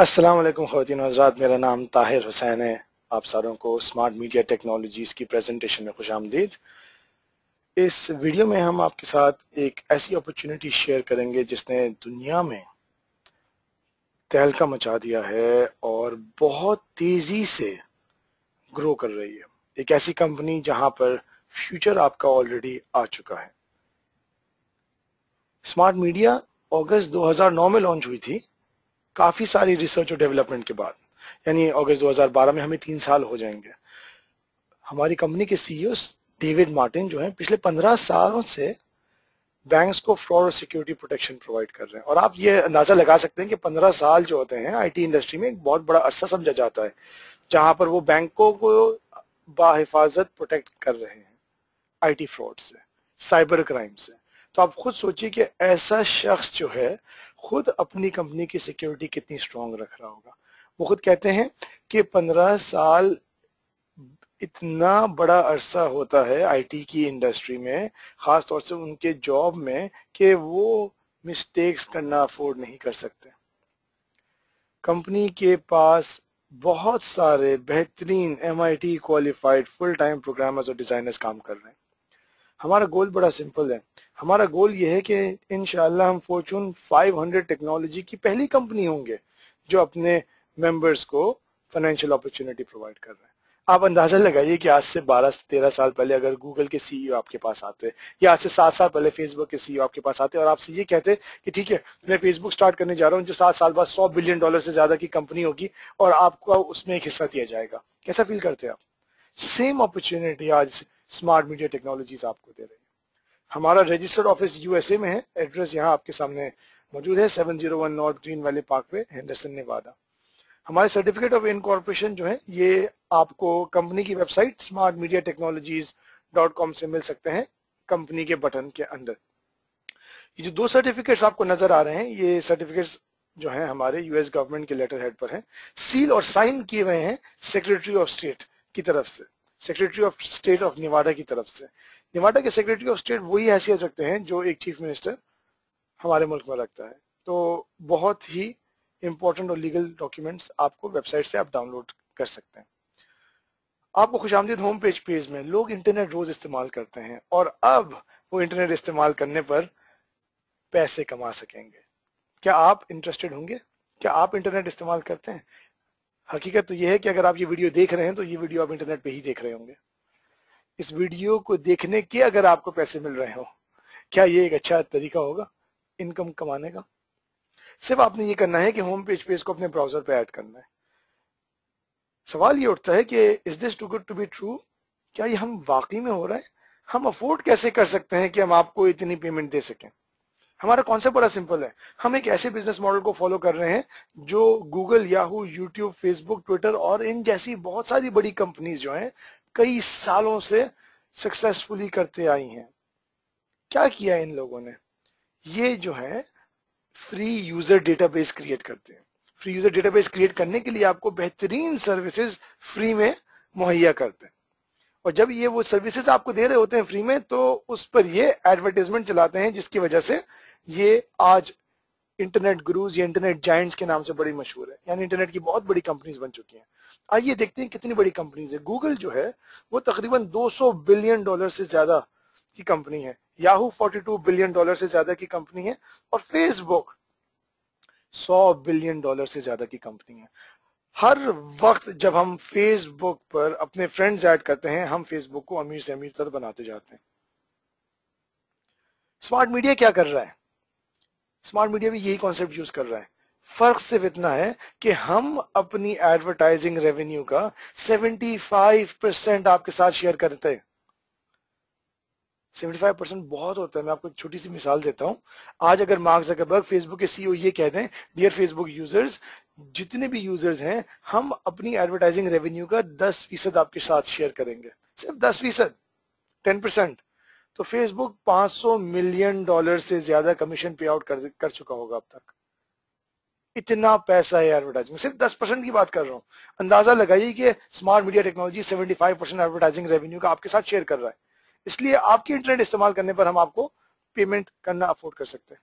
अस्सलाम वालेकुम ख़वातीन हज़रात, मेरा नाम ताहिर हुसैन है। आप सारों को स्मार्ट मीडिया टेक्नोलॉजीज़ की प्रेजेंटेशन में खुशामदीद। इस वीडियो में हम आपके साथ एक ऐसी अपॉर्चुनिटी शेयर करेंगे जिसने दुनिया में तहलका मचा दिया है और बहुत तेज़ी से ग्रो कर रही है। एक ऐसी कंपनी जहां पर फ्यूचर आपका ऑलरेडी आ चुका है। स्मार्ट मीडिया अगस्त 2009 में लॉन्च हुई थी, काफ़ी सारी रिसर्च और डेवलपमेंट के बाद, यानी अगस्त 2012 में हमें 3 साल हो जाएंगे। हमारी कंपनी के सीईओ डेविड मार्टिन जो है पिछले 15 सालों से बैंक्स को फ्रॉड और सिक्योरिटी प्रोटेक्शन प्रोवाइड कर रहे हैं। और आप ये अंदाजा लगा सकते हैं कि 15 साल जो होते हैं आईटी इंडस्ट्री में एक बहुत बड़ा अरसा समझा जाता है, जहां पर वो बैंकों को बाहिफाजत प्रोटेक्ट कर रहे हैं आईटी फ्रॉड से, साइबर क्राइम से। तो आप खुद सोचिए कि ऐसा शख्स जो है खुद अपनी कंपनी की सिक्योरिटी कितनी स्ट्रांग रख रहा होगा। वो खुद कहते हैं कि 15 साल इतना बड़ा अरसा होता है आईटी की इंडस्ट्री में, खास तौर से उनके जॉब में, कि वो मिस्टेक्स करना अफोर्ड नहीं कर सकते। कंपनी के पास बहुत सारे बेहतरीन MIT qualified full time programmers और डिजाइनर्स काम कर रहे हैं। हमारा गोल बड़ा सिंपल है। हमारा गोल ये है कि इंशाल्लाह हम फॉर्चून 500 टेक्नोलॉजी की पहली कंपनी होंगे जो अपने मेंबर्स को फाइनेंशियल अपॉर्चुनिटी प्रोवाइड कर रहे हैं। आप अंदाजा लगाइए कि आज से 12 से 13 साल पहले अगर गूगल के सीईओ आपके पास आते, या आज से 7 साल पहले फेसबुक के सीईओ आपके पास आते और आपसे ये कहते कि ठीक है मैं फेसबुक स्टार्ट करने जा रहा हूँ जो 7 साल बाद $100 बिलियन से ज्यादा की कंपनी होगी और आपको उसमें एक हिस्सा दिया जाएगा, कैसा फील करते हैं आप? सेम अपॉर्चुनिटी आज स्मार्ट मीडिया टेक्नोलॉजीज आपको दे रही है। हमारा रजिस्टर्ड ऑफिस यूएसए में है। एड्रेस यहाँ आपके सामने मौजूद है, 701 north green valley parkway, Henderson Nevada. हमारे सर्टिफिकेट ऑफ इनकॉर्पोरेशन जो है ये आपको कंपनी की वेबसाइट smartmediatechnologies.com से मिल सकते हैं, कंपनी के बटन के अंदर। ये जो 2 सर्टिफिकेट्स आपको नजर आ रहे हैं, ये सर्टिफिकेट्स जो हैं हमारे यूएस गवर्नमेंट के लेटर हेड पर हैं, सील और साइन किए हुए हैं सेक्रेटरी ऑफ स्टेट की तरफ से, सेक्रेटरी ऑफ स्टेट ऑफ निवाडा की तरफ से। निवाडा के सेक्रेटरी ऑफ स्टेट वही हैसियत रखते हैं जो एक चीफ मिनिस्टर हमारे मुल्क में रखता है। तो बहुत ही इंपॉर्टेंट और लीगल डॉक्यूमेंट्स आपको वेबसाइट से आप डाउनलोड कर सकते हैं। आपको खुशामदीद होम पेज में लोग इंटरनेट रोज इस्तेमाल करते हैं और अब वो इंटरनेट इस्तेमाल करने पर पैसे कमा सकेंगे। क्या आप इंटरेस्टेड होंगे? क्या आप इंटरनेट इस्तेमाल करते हैं? हकीकत तो यह है कि अगर आप ये वीडियो देख रहे हैं तो ये वीडियो आप इंटरनेट पे ही देख रहे होंगे। इस वीडियो को देखने के अगर आपको पैसे मिल रहे हो, क्या ये एक अच्छा तरीका होगा इनकम कमाने का? सिर्फ आपने ये करना है कि होम पेज को अपने ब्राउजर पे ऐड करना है। सवाल ये उठता है कि is this too good to be true? क्या ये हम वाकई में हो रहा है? हम अफोर्ड कैसे कर सकते हैं कि हम आपको इतनी पेमेंट दे सकें? हमारा कॉन्सेप्ट बड़ा सिंपल है। हम एक ऐसे बिजनेस मॉडल को फॉलो कर रहे हैं जो Google, Yahoo, YouTube, Facebook, Twitter और इन जैसी बहुत सारी बड़ी कंपनीज जो हैं कई सालों से सक्सेसफुली करते आई हैं। क्या किया इन लोगों ने? ये जो है फ्री यूजर डेटाबेस क्रिएट करते हैं। फ्री यूजर डेटाबेस क्रिएट करने के लिए आपको बेहतरीन सर्विसेज फ्री में मुहैया करते हैं, और जब ये वो सर्विसेज आपको दे रहे होते हैं फ्री में तो उस पर ये एडवर्टाइजमेंट चलाते हैं, जिसकी वजह से ये आज इंटरनेट गुरुज या इंटरनेट जायंट्स के नाम से बड़ी मशहूर है, यानी इंटरनेट की बहुत बड़ी कंपनीज बन चुकी हैं। आइए देखते हैं कितनी बड़ी कंपनीज है। गूगल जो है वो तकरीबन $200 बिलियन से ज्यादा की कंपनी है, याहू $42 बिलियन से ज्यादा की कंपनी है, और फेसबुक $100 बिलियन से ज्यादा की कंपनी है। हर वक्त जब हम फेसबुक पर अपने फ्रेंड्स ऐड करते हैं, हम फेसबुक को अमीर से अमीर तरह बनाते जाते हैं। स्मार्ट मीडिया क्या कर रहा है? स्मार्ट मीडिया भी यही कॉन्सेप्ट यूज कर रहा है। फर्क सिर्फ इतना है कि हम अपनी एडवर्टाइजिंग रेवेन्यू का 75% आपके साथ शेयर करते हैं। 75% बहुत होता है। मैं आपको एक छोटी सी मिसाल देता हूं। आज अगर मार्क ज़करबर्ग फेसबुक के सीईओ ये कह दें, डियर फेसबुक यूजर्स, जितने भी यूजर्स हैं हम अपनी एडवर्टाइजिंग रेवेन्यू का 10% आपके साथ शेयर करेंगे, सिर्फ 10%, 10%, तो फेसबुक $500 मिलियन से ज्यादा कमीशन पे आउट कर चुका होगा अब तक। इतना पैसा है एडवर्टाइजिंग, सिर्फ 10% की बात कर रहा हूं। अंदाजा लगाइए कि smart media technology 75% advertising revenue का आपके साथ शेयर कर रहा है। इसलिए आपके इंटरनेट इस्तेमाल करने पर हम आपको पेमेंट करना अफोर्ड कर सकते हैं।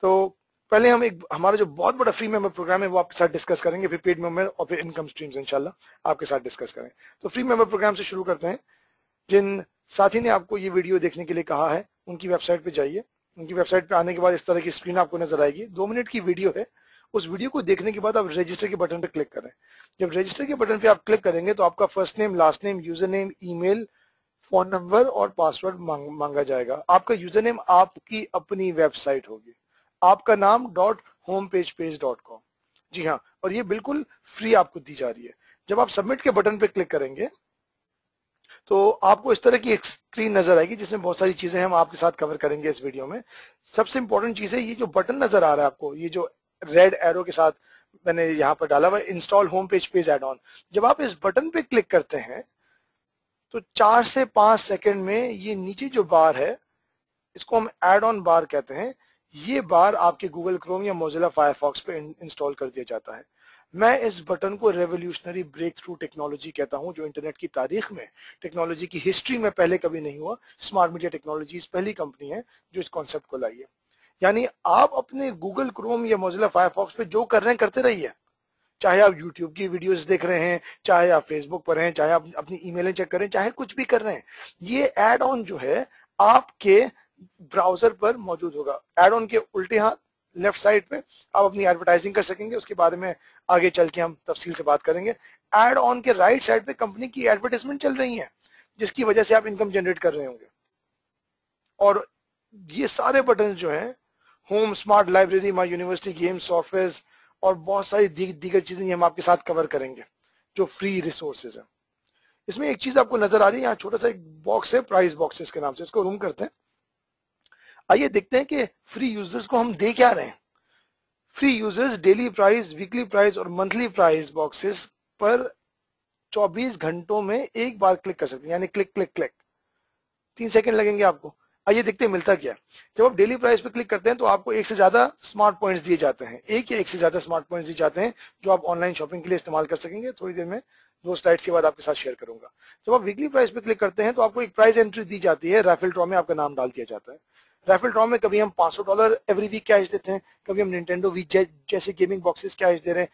तो पहले हम एक हमारा जो बहुत बड़ा फ्री मेंबर प्रोग्राम है वो आपके साथ डिस्कस करेंगे, फिर पेड मेंबर और फिर इनकम स्ट्रीम्स इंशाल्लाह आपके साथ डिस्कस करें। तो फ्री मेंबर प्रोग्राम से शुरू करते हैं। जिन साथी ने आपको ये वीडियो देखने के लिए कहा है उनकी वेबसाइट पे जाइए। उनकी वेबसाइट पे आने के बाद इस तरह की स्क्रीन आपको नजर आएगी, 2 मिनट की वीडियो है। उस वीडियो को देखने के बाद आप रजिस्टर के बटन पे क्लिक करें। जब रजिस्टर के बटन पे आप क्लिक करेंगे तो आपका first name, last name, user name, email, phone number और पासवर्ड मांगा जाएगा। आपका यूजर नेम आपकी अपनी वेबसाइट होगी, आपका नाम .homepagePage.com। जी हाँ, और ये बिल्कुल फ्री आपको दी जा रही है। जब आप सबमिट के बटन पे क्लिक करेंगे तो आपको इस तरह की एक स्क्रीन नजर आएगी जिसमें बहुत सारी चीजें हम आपके साथ कवर करेंगे इस वीडियो में। सबसे इंपॉर्टेंट चीज है ये जो बटन नजर आ रहा है आपको, ये जो रेड एरो के साथ मैंने यहाँ पर डाला हुआ है, install home page add on. जब आप इस बटन पे क्लिक करते हैं तो 4 से 5 सेकंड में ये नीचे जो बार है इसको हम एड ऑन बार कहते हैं, ये बार आपके गूगल क्रोम या मोजिला फायरफॉक्स पे इंस्टॉल कर दिया जाता है। मैं इस बटन को रेवोल्यूशनरी ब्रेक थ्रू टेक्नोलॉजी कहता हूं, जो इंटरनेट की तारीख में, टेक्नोलॉजी की हिस्ट्री में पहले कभी नहीं हुआ। स्मार्ट मीडिया टेक्नोलॉजीज पहली कंपनी है जो इस कॉन्सेप्ट को लाई है। यानी आप अपने गूगल क्रोम या मोजिला फायरफॉक्स पे जो कर रहे हैं करते रहिए, चाहे आप यूट्यूब की वीडियोस देख रहे हैं, चाहे आप फेसबुक पर हैं, चाहे आप अपनी ईमेलें चेक करें, चाहे कुछ भी कर रहे हैं, ये एड ऑन जो है आपके ब्राउजर पर मौजूद होगा। एड ऑन के उल्टे हाथ लेफ्ट साइड पे आप अपनी एडवर्टाइजिंग कर सकेंगे, उसके बारे में आगे चल के हम तफसील से बात करेंगे। एड ऑन के राइट साइड पे कंपनी की एडवर्टाइजमेंट चल रही है जिसकी वजह से आप इनकम जनरेट कर रहे होंगे। और ये सारे बटन जो हैं, होम, स्मार्ट लाइब्रेरी, माई यूनिवर्सिटी, गेम, सॉफ्टवेयर और बहुत सारी दीगर चीजें हम आपके साथ कवर करेंगे जो फ्री रिसोर्सेज है। इसमें एक चीज आपको नजर आ रही है, यहाँ छोटा सा एक बॉक्स है प्राइस बॉक्सेस के नाम से, इसको रूम करते हैं। आइए देखते हैं कि फ्री यूजर्स को हम दे क्या रहे हैं। Free users daily price, weekly price और मंथली प्राइस बॉक्सेस पर 24 घंटों में एक बार क्लिक कर सकते हैं, यानी क्लिक क्लिक क्लिक, 3 सेकंड लगेंगे आपको। आइए देखते हैं मिलता क्या। जब आप डेली प्राइस पे क्लिक करते हैं तो आपको एक से ज्यादा स्मार्ट पॉइंट्स दिए जाते हैं, एक या एक से ज्यादा स्मार्ट पॉइंट्स दिए जाते हैं जो आप ऑनलाइन शॉपिंग के लिए इस्तेमाल कर सकेंगे। थोड़ी देर में 2 स्लाइड्स के बाद आपके साथ शेयर करूंगा। जब आप वीकली प्राइस पे क्लिक करते हैं तो आपको एक प्राइस एंट्री दी जाती है, रैफल ड्रॉ में आपका नाम डाल दिया जाता है। रैफल ड्रॉ में कभी हम $500 एवरी वीक कैश देते हैं, कभी हम निंटेंडो वी जैसे गेमिंग बॉक्सेस कैश दे रहे हैं,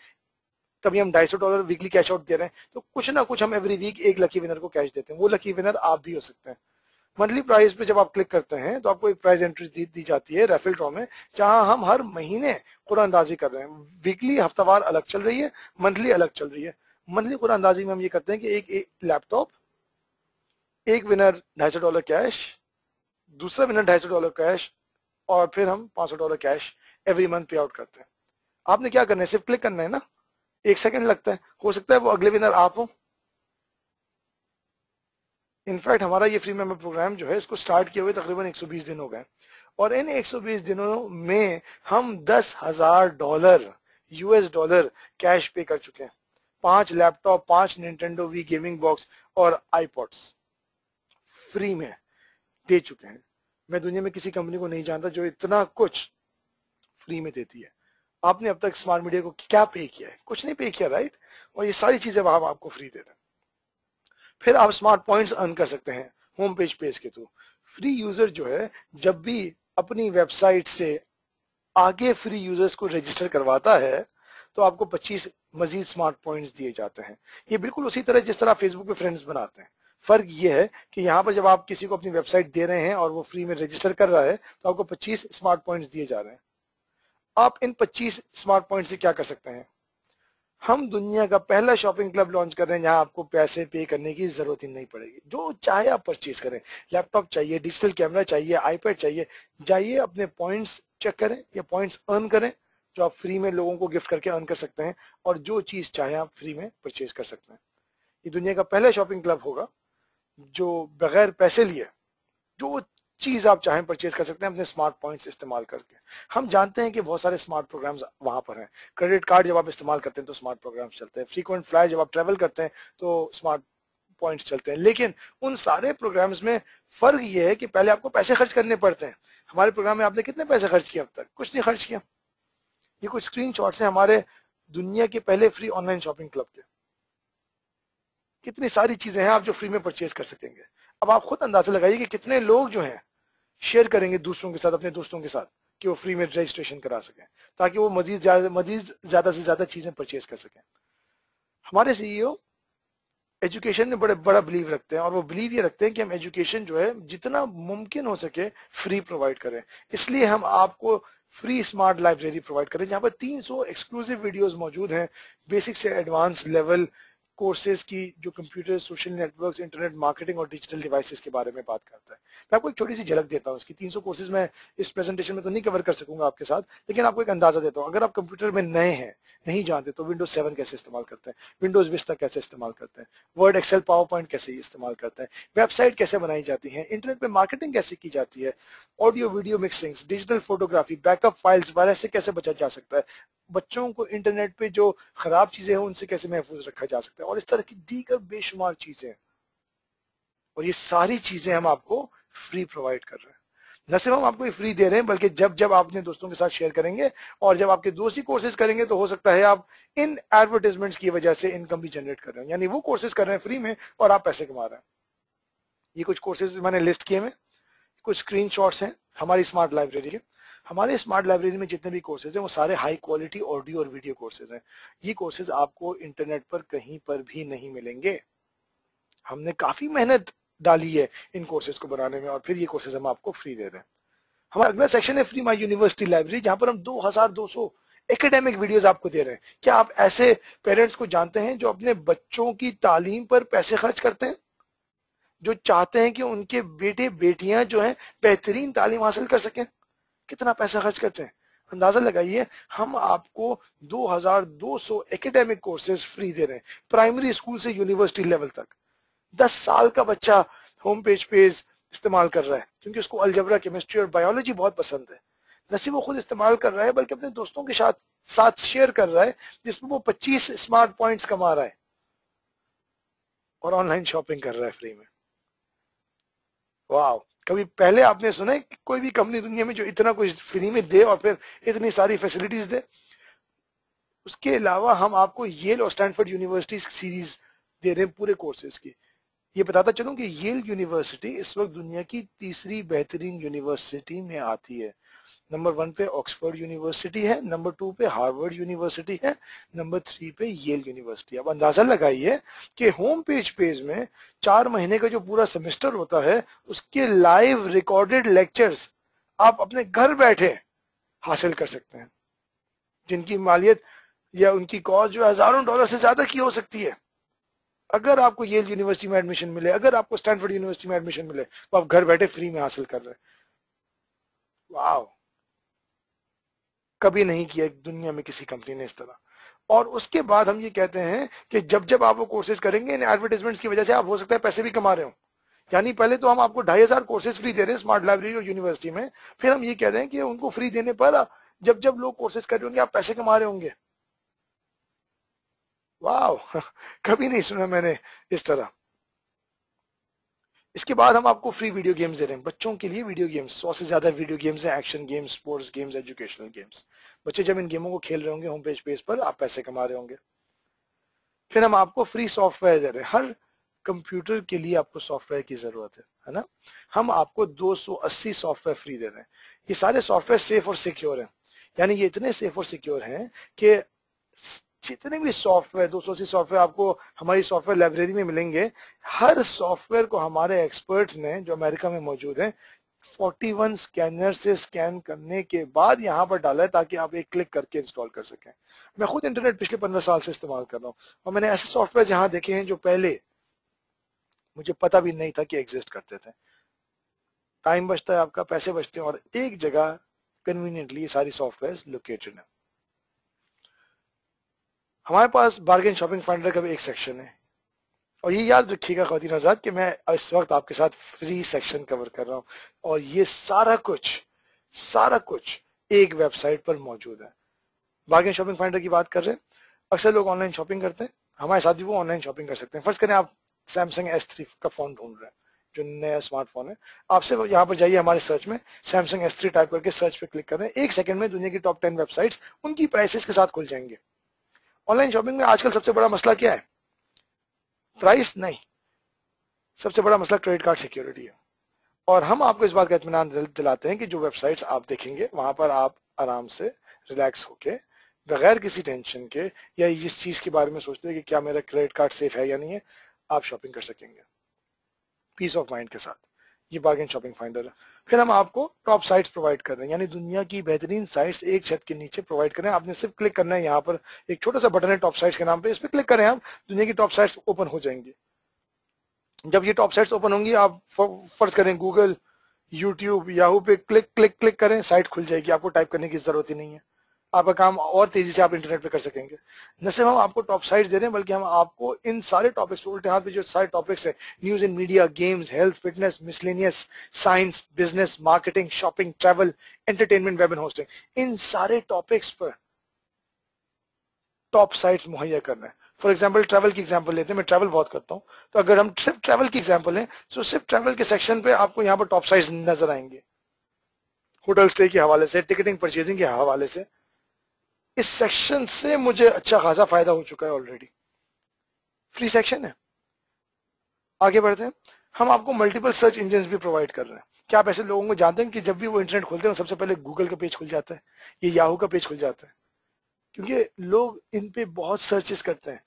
कभी हम $250 वीकली कैश आउट दे रहे हैं। तो कुछ ना कुछ हम एवरी वीक एक लकी विनर को कैश देते हैं, वो लकी विनर आप भी हो सकते हैं। मंथली प्राइस पे जब आप क्लिक करते हैं तो आपको एक प्राइस एंट्री दी जाती है रैफल ड्रॉ में, जहां हम हर महीने कुरानंदाजी कर रहे हैं। वीकली हफ्तावार अलग चल रही है, मंथली अलग चल रही है। मंथली कुरानंदाजी में हम ये करते हैं कि एक लैपटॉप, एक विनर $250 कैश, दूसरा विनर $250 कैश, और फिर हम $500 कैश एवरी मंथ पे आउट करते हैं। आपने क्या करना है, सिर्फ क्लिक करना है ना, 1 सेकंड लगता है, हो सकता है वो अगले विनर आप हो। इनफैक्ट हमारा ये फ्री मेंबर प्रोग्राम जो है इसको स्टार्ट किए हुए तकरीबन 120 दिन हो गए, और इन 120 दिनों में हम $10,000 US कैश पे कर चुके हैं। 5 laptop, 5 Nintendo Wii gaming box और आईपॉड्स फ्री में दे चुके हैं। मैं दुनिया में किसी कंपनी को नहीं जानता जो इतना कुछ फ्री में देती है। आपने अब तक स्मार्ट मीडिया को क्या पे किया है? कुछ नहीं पे किया, राइट? और ये सारी चीजें हम आपको फ्री दे रहे हैं। फिर आप स्मार्ट पॉइंट्स अर्न कर सकते हैं होम पेज के थ्रू। फ्री यूजर जो है जब भी अपनी वेबसाइट से आगे फ्री यूजर्स को रजिस्टर करवाता है तो आपको 25 मजीद स्मार्ट पॉइंट्स दिए जाते हैं। ये बिल्कुल उसी तरह जिस तरह फेसबुक पे फ्रेंड्स बनाते हैं। फर्क ये है कि यहाँ पर जब आप किसी को अपनी वेबसाइट दे रहे हैं और वो फ्री में रजिस्टर कर रहा है तो आपको 25 स्मार्ट पॉइंट्स दिए जा रहे हैं। आप इन 25 स्मार्ट पॉइंट से क्या कर सकते हैं? हम दुनिया का पहला शॉपिंग क्लब लॉन्च कर रहे हैं जहां आपको पैसे पे करने की जरूरत ही नहीं पड़ेगी। जो चाहे आप परचेज करें, लैपटॉप चाहिए, डिजिटल कैमरा चाहिए, आईपैड चाहिए, जाइए अपने पॉइंट्स चेक करें या पॉइंट्स अर्न करें जो आप फ्री में लोगों को गिफ्ट करके अर्न कर सकते हैं, और जो चीज चाहे आप फ्री में परचेज कर सकते हैं। ये दुनिया का पहला शॉपिंग क्लब होगा जो बगैर पैसे लिए जो चीज आप चाहें परचेज कर सकते हैं अपने स्मार्ट पॉइंट्स इस्तेमाल करके। हम जानते हैं कि बहुत सारे स्मार्ट प्रोग्राम्स वहां पर हैं। क्रेडिट कार्ड जब आप इस्तेमाल करते हैं तो स्मार्ट प्रोग्राम्स चलते हैं, फ्रीक्वेंट फ्लायर जब आप ट्रेवल करते हैं तो स्मार्ट पॉइंट्स चलते हैं। लेकिन उन सारे प्रोग्राम्स में फर्क ये है कि पहले आपको पैसे खर्च करने पड़ते हैं। हमारे प्रोग्राम में आपने कितने पैसे खर्च किए अब तक? कुछ नहीं खर्च किया। ये कुछ स्क्रीनशॉट्स हैं हमारे दुनिया के पहले फ्री ऑनलाइन शॉपिंग क्लब के। कितनी सारी चीजें हैं आप जो फ्री में परचेज कर सकेंगे। अब आप खुद अंदाजा लगाइए कि कितने लोग जो हैं शेयर करेंगे दूसरों के साथ, अपने दोस्तों के साथ। कि वो फ्री में रजिस्ट्रेशन करा सकें, ताकि वो मजीद ज्यादा से ज्यादा चीजें परचेज कर सकें। हमारे सीईओ एजुकेशन में बड़ा बिलीव रखते हैं, और वो बिलीव ये रखते हैं कि हम एजुकेशन जो है जितना मुमकिन हो सके फ्री प्रोवाइड करें। इसलिए हम आपको फ्री स्मार्ट लाइब्रेरी प्रोवाइड करें, जहां पर 300 एक्सक्लूसिव वीडियोस मौजूद हैं, बेसिक से एडवांस लेवल कोर्सेज की, जो computer, social networks, internet marketing और डिजिटल डिवाइसेस के बारे में बात करता है। मैं आपको एक छोटी सी झलक देता हूँ इसकी। 300 कोर्सेज मैं इस प्रेजेंटेशन में तो नहीं कवर कर सकूंगा आपके साथ, लेकिन आपको एक अंदाजा देता हूँ। अगर आप कंप्यूटर में नए हैं, नहीं जानते, तो विंडोज 7 कैसे इस्तेमाल करते हैं, विंडोज विस्टा कैसे इस्तेमाल करते हैं, वर्ड, एक्सेल, पावर पॉइंट कैसे इस्तेमाल करते हैं, वेबसाइट कैसे बनाई जाती है, इंटरनेट पे मार्केटिंग कैसे की जाती है, audio video mixing, digital photography, backup files, virus से कैसे बचा जा सकता है, बच्चों को इंटरनेट पे जो खराब चीजें हैं उनसे कैसे महफूज रखा जा सकता है, और इस तरह की दीगर बेशुमार चीजें। और ये सारी चीजें हम आपको फ्री प्रोवाइड कर रहे हैं। न सिर्फ हम आपको फ्री दे रहे हैं, बल्कि जब जब आप अपने दोस्तों के साथ शेयर करेंगे और जब आपके दोस्त ही कोर्सेज करेंगे, तो हो सकता है आप इन एडवर्टाइजमेंट्स की वजह से इनकम भी जनरेट कर रहे हैं। यानी वो कोर्सेज कर रहे हैं फ्री में और आप पैसे कमा रहे हैं। ये कुछ कोर्सेज मैंने लिस्ट किए हैं, कुछ स्क्रीनशॉट्स हैं हमारी स्मार्ट लाइब्रेरी के। हमारे स्मार्ट लाइब्रेरी में जितने भी कोर्सेज हैं वो सारे हाई क्वालिटी ऑडियो और वीडियो कोर्सेज हैं। ये कोर्सेज आपको इंटरनेट पर कहीं पर भी नहीं मिलेंगे। हमने काफी मेहनत डाली है इन कोर्सेज को बनाने में, और फिर ये कोर्सेज हम आपको फ्री दे रहे हैं। हमारा अगला सेक्शन है फ्री माई यूनिवर्सिटी लाइब्रेरी, जहां पर हम 2200 एकेडमिक वीडियोस आपको दे रहे हैं। क्या आप ऐसे पेरेंट्स को जानते हैं जो अपने बच्चों की तालीम पर पैसे खर्च करते हैं, जो चाहते हैं कि उनके बेटे बेटियां जो हैं बेहतरीन तालीम हासिल कर सकें? कितना पैसा खर्च करते हैं अंदाजा लगाइए। हम आपको 2200 एकेडमिक कोर्सेज फ्री दे रहे हैं, प्राइमरी स्कूल से यूनिवर्सिटी लेवल तक। 10 साल का बच्चा होम पेज इस्तेमाल कर रहा है, क्योंकि उसको अलजेब्रा, केमिस्ट्री और बायोलॉजी बहुत पसंद है। न सिर्फ वो खुद इस्तेमाल कर रहा है, बल्कि अपने दोस्तों के साथ शेयर कर रहा है, जिसमें वो 25 स्मार्ट पॉइंट्स कमा रहा है और ऑनलाइन शॉपिंग कर रहा है फ्री में। वाह, कभी पहले आपने सुना है कि कोई भी कंपनी दुनिया में जो इतना कुछ फ्री में दे और फिर इतनी सारी फैसिलिटीज दे? उसके अलावा हम आपको येल और स्टैनफोर्ड यूनिवर्सिटी सीरीज दे रहे हैं पूरे कोर्सेज की। ये बताता चलूं कि येल यूनिवर्सिटी इस वक्त दुनिया की तीसरी बेहतरीन यूनिवर्सिटी में आती है। नंबर 1 पे ऑक्सफोर्ड यूनिवर्सिटी है, नंबर 2 पे हार्वर्ड यूनिवर्सिटी है, नंबर 3 पे येल यूनिवर्सिटी। अब अंदाजा लगाइए कि होम पेज में 4 महीने का जो पूरा सेमेस्टर होता है, उसके लाइव रिकॉर्डेड लेक्चर्स आप अपने घर बैठे हासिल कर सकते हैं, जिनकी मालियत या उनकी कॉस्ट जो हजारों डॉलर से ज्यादा की हो सकती है। अगर आपको येल यूनिवर्सिटी में एडमिशन मिले, अगर आपको स्टैनफोर्ड यूनिवर्सिटी में एडमिशन मिले, तो आप घर बैठे फ्री में हासिल कर रहे हैं। वाह, कभी नहीं किया दुनिया में किसी कंपनी ने इस तरह। और उसके बाद हम ये कहते हैं कि जब जब आप वो कोर्सेज करेंगे, इन एडवर्टाइजमेंट्स की वजह से आप हो सकता है पैसे भी कमा रहे हो। यानी पहले तो हम आपको 2500 कोर्सेज फ्री दे रहे हैं स्मार्ट लाइब्रेरी और यूनिवर्सिटी में, फिर हम ये कह रहे हैं कि उनको फ्री देने पर जब जब लोग कोर्सेज कर रहे होंगे, आप पैसे कमा रहे होंगे। वाह, कभी नहीं सुना मैंने इस तरह। इसके बाद हम आपको फ्री वीडियो गेम्स दे रहे हैं, बच्चों के लिए वीडियो गेम्स। 100 से ज्यादा वीडियो गेम्स हैं, action games, sports games, educational games. बच्चे जब इन गेमों को खेल रहे होंगे होम पेज पर, आप पैसे कमा रहे होंगे। फिर हम आपको फ्री सॉफ्टवेयर दे रहे हैं। हर कंप्यूटर के लिए आपको सॉफ्टवेयर की जरूरत है ना? हम आपको 280 सॉफ्टवेयर फ्री दे रहे हैं। ये सारे सॉफ्टवेयर सेफ और सिक्योर हैं। यानी ये इतने सेफ और सिक्योर हैं कि जितने भी सॉफ्टवेयर, 280 सॉफ्टवेयर आपको हमारी सॉफ्टवेयर लाइब्रेरी में मिलेंगे, हर सॉफ्टवेयर को हमारे एक्सपर्ट्स ने जो अमेरिका में मौजूद हैं 41 स्कैनर से स्कैन करने के बाद यहाँ पर डाला है, ताकि आप एक क्लिक करके इंस्टॉल कर सकें। मैं खुद इंटरनेट पिछले 15 साल से इस्तेमाल कर रहा हूँ, और मैंने ऐसे सॉफ्टवेयर यहाँ देखे हैं जो पहले मुझे पता भी नहीं था कि एग्जिस्ट करते थे। टाइम बचता है आपका, पैसे बचते हैं, और एक जगह कन्वीनियंटली ये सारी सॉफ्टवेयर लोकेटेड है। हमारे पास बार्गेन शॉपिंग फाइंडर का भी एक सेक्शन है, और ये याद रखिएगा ख्वातीन आजाद कि मैं इस वक्त आपके साथ फ्री सेक्शन कवर कर रहा हूँ, और ये सारा कुछ एक वेबसाइट पर मौजूद है। बार्गेन शॉपिंग फाइंडर की बात कर रहे हैं। अक्सर लोग ऑनलाइन शॉपिंग करते हैं, हमारे साथ भी वो ऑनलाइन शॉपिंग कर सकते हैं। फर्ज करें आप सैमसंग S3 का फोन ढूंढ रहे हैं, जो नया स्मार्टफोन है। आपसे यहाँ पर जाइए, हमारे सर्च में सैमसंग S3 टाइप करके सर्च पे क्लिक कर रहे हैं, 1 सेकंड में दुनिया की टॉप 10 वेबसाइट्स उनकी प्राइसेस के साथ खुल जाएंगे। ऑनलाइन शॉपिंग में आजकल सबसे बड़ा मसला क्या है? प्राइस नहीं, सबसे बड़ा मसला क्रेडिट कार्ड सिक्योरिटी है। और हम आपको इस बात का इत्मीनान दिलाते हैं कि जो वेबसाइट्स आप देखेंगे वहां पर आप आराम से रिलैक्स होके बगैर किसी टेंशन के या इस चीज के बारे में सोचते हैं कि क्या मेरा क्रेडिट कार्ड सेफ है या नहीं है, आप शॉपिंग कर सकेंगे पीस ऑफ माइंड के साथ। ये बार्गेन शॉपिंग फाइंडर है। फिर हम आपको टॉप साइट्स प्रोवाइड कर रहे हैं, यानी दुनिया की बेहतरीन साइट्स एक छत के नीचे प्रोवाइड कर रहे हैं। आपने सिर्फ क्लिक करना है, यहाँ पर एक छोटा सा बटन है टॉप साइट्स के नाम पे, इस पर क्लिक करें आप, दुनिया की टॉप साइट्स ओपन हो जाएंगी। जब ये टॉप साइट्स ओपन होंगी, आप फर्ज करें गूगल, यूट्यूब, याहू पे क्लिक क्लिक क्लिक करें, साइट खुल जाएगी, आपको टाइप करने की जरूरत ही नहीं है। आपका काम और तेजी से आप इंटरनेट पे कर सकेंगे। न सिर्फ हम आपको टॉप साइट्स दे रहे हैं, बल्कि हम आपको इन सारे टॉपिक्स, उल्टे हाथ पे जो सारे टॉपिक्स है, news and media, games, health, fitness, miscellaneous, science, business, marketing, shopping, travel, entertainment, web and hosting, इन सारे टॉपिक्स पर टॉप साइट्स मुहैया करना है। फॉर एग्जाम्पल ट्रैवल की एग्जाम्पल लेते हैं, मैं ट्रैवल बहुत करता हूं, तो अगर हम सिर्फ ट्रैवल की एग्जाम्पल लें तो सिर्फ ट्रैवल के सेक्शन पे आपको यहाँ पर टॉप साइट्स नजर आएंगे, होटल स्टे के हवाले से, टिकटिंग परचेजिंग के हवाले से। इस सेक्शन से मुझे अच्छा खासा फायदा हो चुका है ऑलरेडी, फ्री सेक्शन है। आगे बढ़ते हैं, हम आपको मल्टीपल सर्च इंजन भी प्रोवाइड कर रहे हैं। क्या आप ऐसे लोगों को जानते हैं कि जब भी वो इंटरनेट खोलते हैं सबसे पहले गूगल का पेज खुल जाता है, ये याहू का पेज खुल जाता है, क्योंकि लोग इन पे बहुत सर्चेस करते हैं।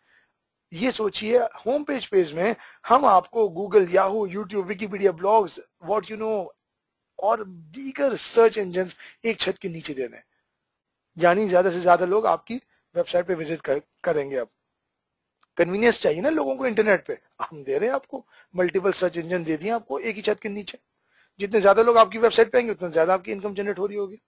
ये सोचिए, होम पेज में हम आपको Google, Yahoo, YouTube, Wikipedia, blogs, what you know और दीगर सर्च इंजन एक छत के नीचे दे रहे हैं, यानी ज्यादा से ज्यादा लोग आपकी वेबसाइट पे विजिट करेंगे। अब कन्वीनियंस चाहिए ना लोगों को इंटरनेट पे, हम दे रहे हैं आपको मल्टीपल सर्च इंजन दे दिए आपको एक ही छत के नीचे। जितने ज्यादा लोग आपकी वेबसाइट पे आएंगे उतना ज्यादा आपकी इनकम जनरेट हो रही होगी।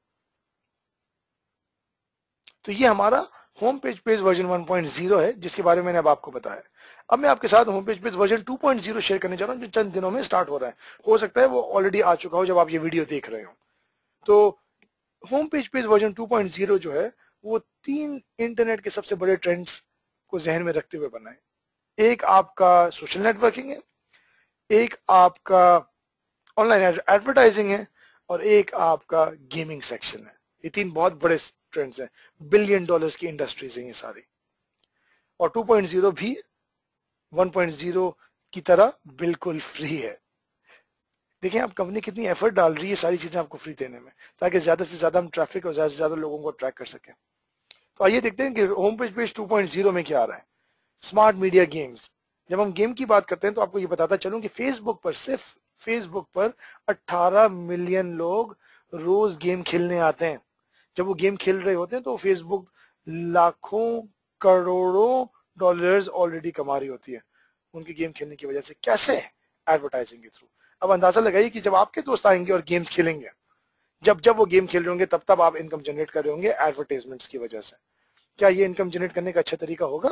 तो ये हमारा होम पेज वर्जन 1.0 है, जिसके बारे में मैंने अब आपको बताया। अब मैं आपके साथ होम पेज वर्जन 2.0 शेयर करने जा रहा हूँ, जो चंद दिनों में स्टार्ट हो रहा है। हो सकता है वो ऑलरेडी आ चुका हो जब आप ये वीडियो देख रहे हो। तो होम पेज वर्जन 2.0 जो है वो 3 इंटरनेट के सबसे बड़े ट्रेंड्स को जहन में रखते हुए बना है। एक आपका सोशल नेटवर्किंग है, एक आपका ऑनलाइन एडवर्टाइजिंग है, और एक आपका गेमिंग सेक्शन है। ये 3 बहुत बड़े ट्रेंड्स हैं, बिलियन डॉलर्स की इंडस्ट्रीज हैं ये सारी। और 2.0 भी 1.0 की तरह बिल्कुल फ्री है। देखिए आप कंपनी कितनी एफर्ट डाल रही है सारी चीजें आपको फ्री देने में, ताकि ज्यादा से ज्यादा हम ट्रैफिक और ज्यादा से ज्यादा लोगों को ट्रैक कर सकें। तो आइए देखते हैं कि होम पेज 2.0 में क्या आ रहा है। Smart media games. जब हम गेम की बात करते हैं तो आपको ये बताता चलूं कि फेसबुक पर, सिर्फ फेसबुक पर 18 मिलियन लोग रोज गेम खेलने आते हैं। जब वो गेम खेल रहे होते हैं तो फेसबुक लाखों करोड़ों डॉलर्स ऑलरेडी कमा रही होती है उनके गेम खेलने की वजह से। कैसे? एडवर्टाइजिंग के थ्रू। अब अंदाजा लगाइए कि जब आपके दोस्त आएंगे और गेम्स खेलेंगे, जब जब वो गेम खेल रहे होंगे तब आप इनकम जनरेट कर रहे होंगे एडवर्टाइजमेंट्स की वजह से। क्या ये इनकम जनरेट करने का अच्छा तरीका होगा?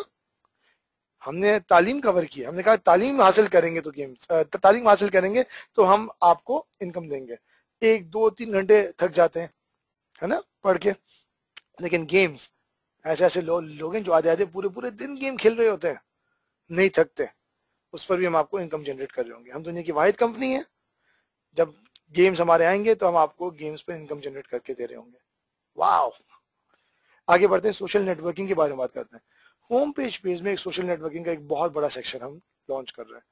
हमने तालीम कवर की, हमने कहा तालीम हासिल करेंगे तो गेम्स, तालीम हासिल करेंगे तो हम आपको इनकम देंगे। 1 2 3 घंटे थक जाते हैं, है ना, पढ़ के, लेकिन गेम्स, ऐसे ऐसे लोग हैं जो आधे आधे पूरे पूरे दिन गेम खेल रहे होते हैं, नहीं थकते, उस पर भी हम आपको इनकम जनरेट कर रहे होंगे। हम दुनिया की वाहिद कंपनी है, जब गेम्स हमारे आएंगे तो हम आपको गेम्स पर इनकम जनरेट करके दे रहे होंगे। वाह। आगे बढ़ते हैं, सोशल नेटवर्किंग के बारे में बात करते हैं। होम पेज में एक सोशल नेटवर्किंग का एक बहुत बड़ा सेक्शन हम लॉन्च कर रहे हैं।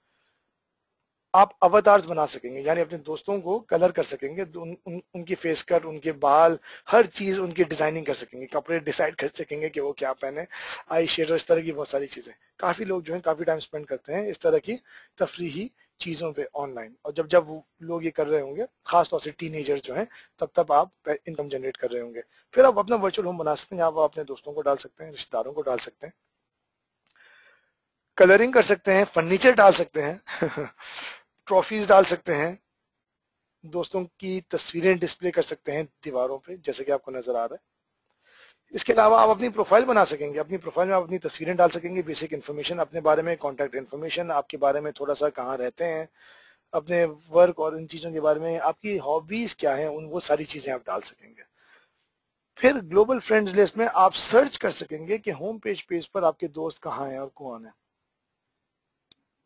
आप अवतार्स बना सकेंगे, यानी अपने दोस्तों को कलर कर सकेंगे, उनकी फेस कट, उनके बाल, हर चीज उनकी डिजाइनिंग कर सकेंगे, कपड़े डिसाइड कर सकेंगे कि वो क्या पहने, आई शेडो, इस तरह की बहुत सारी चीजें। काफी लोग जो है काफी टाइम स्पेंड करते हैं इस तरह की तफरीही चीजों पे ऑनलाइन, और जब जब वो लोग ये कर रहे होंगे, खासतौर से टीनेजर्स जो हैं, तब आप इनकम जनरेट कर रहे होंगे। फिर आप अपना वर्चुअल होम बना सकते हैं, आप अपने दोस्तों को डाल सकते हैं, रिश्तेदारों को डाल सकते हैं, कलरिंग कर सकते हैं, फर्नीचर डाल सकते हैं ट्रॉफीज डाल सकते हैं, दोस्तों की तस्वीरें डिस्प्ले कर सकते हैं दीवारों पे, जैसे कि आपको नजर आ रहा है। इसके अलावा आप अपनी प्रोफाइल बना सकेंगे, अपनी प्रोफाइल में आप अपनी तस्वीरें डाल सकेंगे, बेसिक इन्फॉर्मेशन अपने बारे में, कॉन्टैक्ट इन्फॉर्मेशन आपके बारे में, थोड़ा सा कहाँ रहते हैं, अपने वर्क और इन चीजों के बारे में, आपकी हॉबीज क्या है, उन वो सारी चीजें आप डाल सकेंगे। फिर ग्लोबल फ्रेंड्स लिस्ट में आप सर्च कर सकेंगे कि होम पेज पर आपके दोस्त कहाँ हैं और कौन है।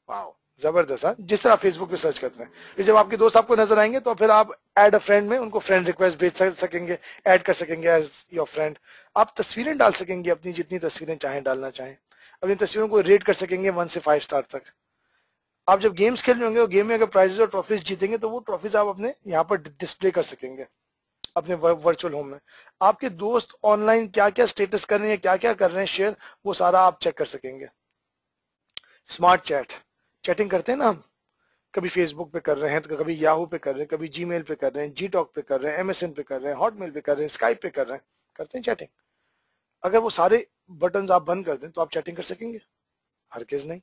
वाह, जबरदस्त। हाँ, जिस तरह फेसबुक पे सर्च करते हैं, फिर जब आपके दोस्त आपको नजर आएंगे तो फिर आप ऐड अ फ्रेंड में उनको फ्रेंड रिक्वेस्ट भेज सकेंगे, ऐड कर सकेंगे एज योर फ्रेंड। आप तस्वीरें डाल सकेंगे, अपनी जितनी तस्वीरें चाहें डालना चाहें, अपनी तस्वीरों को रेट कर सकेंगे 1 से 5 स्टार तक। आप जब गेम्स खेल रहे होंगे और गेम में अगर प्राइजेस और ट्रॉफीज जीतेंगे तो वो ट्रॉफीज आप अपने यहाँ पर डिस्प्ले कर सकेंगे अपने वर्चुअल होम में। आपके दोस्त ऑनलाइन क्या क्या स्टेटस कर रहे हैं, क्या क्या कर रहे हैं शेयर, वो सारा आप चेक कर सकेंगे। स्मार्ट चैट, चैटिंग करते हैं ना हम, कभी फेसबुक पे कर रहे हैं तो कभी याहू पे कर रहे हैं, कभी जीमेल पे कर रहे हैं, जी टॉक पे कर रहे हैं, एमएसएन पे कर रहे हैं, हॉटमेल पे कर रहे हैं, स्काइप पे कर रहे हैं, करते हैं चैटिंग। अगर वो सारे बटन आप बंद कर दें तो आप चैटिंग कर सकेंगे? हरगिज नहीं।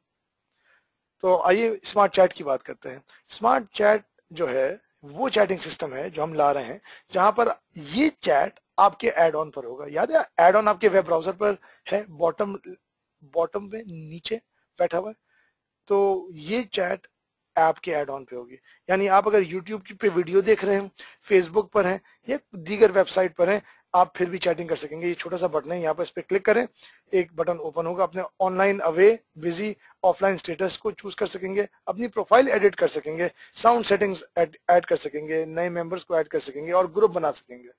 तो आइए स्मार्ट चैट की बात करते हैं। स्मार्ट चैट जो है वो चैटिंग सिस्टम है जो हम ला रहे हैं, जहां पर ये चैट आपके एड ऑन पर होगा। याद है एड ऑन आपके वेब ब्राउजर पर है, बॉटम बॉटम पे नीचे बैठा हुआ है। तो ये चैट ऐप के एड ऑन पे होगी। यानी आप अगर YouTube पे वीडियो देख रहे हैं, फेसबुक पर हैं या दीगर वेबसाइट पर हैं, आप फिर भी चैटिंग कर सकेंगे। ये छोटा सा बटन है, यहाँ पर इस पे क्लिक करें, एक बटन ओपन होगा। अपने online away, busy, offline status को चूज कर सकेंगे, अपनी प्रोफाइल एडिट कर सकेंगे, साउंड सेटिंग्स ऐड कर सकेंगे, नए मेंबर्स को ऐड कर सकेंगे और ग्रुप बना सकेंगे,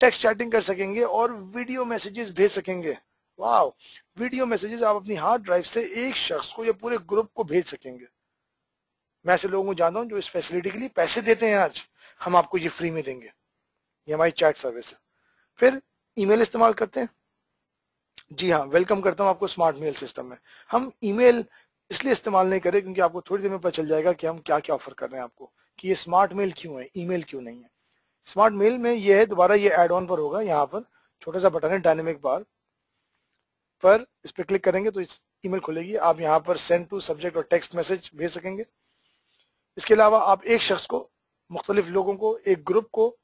टेक्स्ट चैटिंग कर सकेंगे और वीडियो मैसेजेस भेज सकेंगे। वाह, वीडियो मैसेजेस आप अपनी हार्ड ड्राइव से एक शख्स को या पूरे ग्रुप को भेज सकेंगे। मैं ऐसे लोगों को जानता हूं जो इस फैसिलिटी के लिए पैसे देते हैं। आज हम आपको ये फ्री में देंगे, ये हमारी चैट सर्विस है। फिर ईमेल इस्तेमाल करते हैं? जी हाँ, वेलकम करता हूं आपको स्मार्ट मेल सिस्टम में। हम ईमेल इसलिए इस्तेमाल नहीं करें क्योंकि आपको थोड़ी देर में पता चल जाएगा कि हम क्या क्या ऑफर कर रहे हैं आपको, कि ये स्मार्ट मेल क्यों है, ईमेल क्यों नहीं है। स्मार्ट मेल में ये है, दोबारा ये एड ऑन पर होगा, यहाँ पर छोटा सा बटन है डायनेमिक बार पर, इस पर क्लिक करेंगे तो इस ईमेल खुलेगी। आप यहाँ पर सेंड टू सब्जेक्ट और टेक्स्ट मैसेज भेज सकेंगे। इसके अलावा आप एक शख्स को, मुख्तलिफ लोगों को, एक ग्रुप को,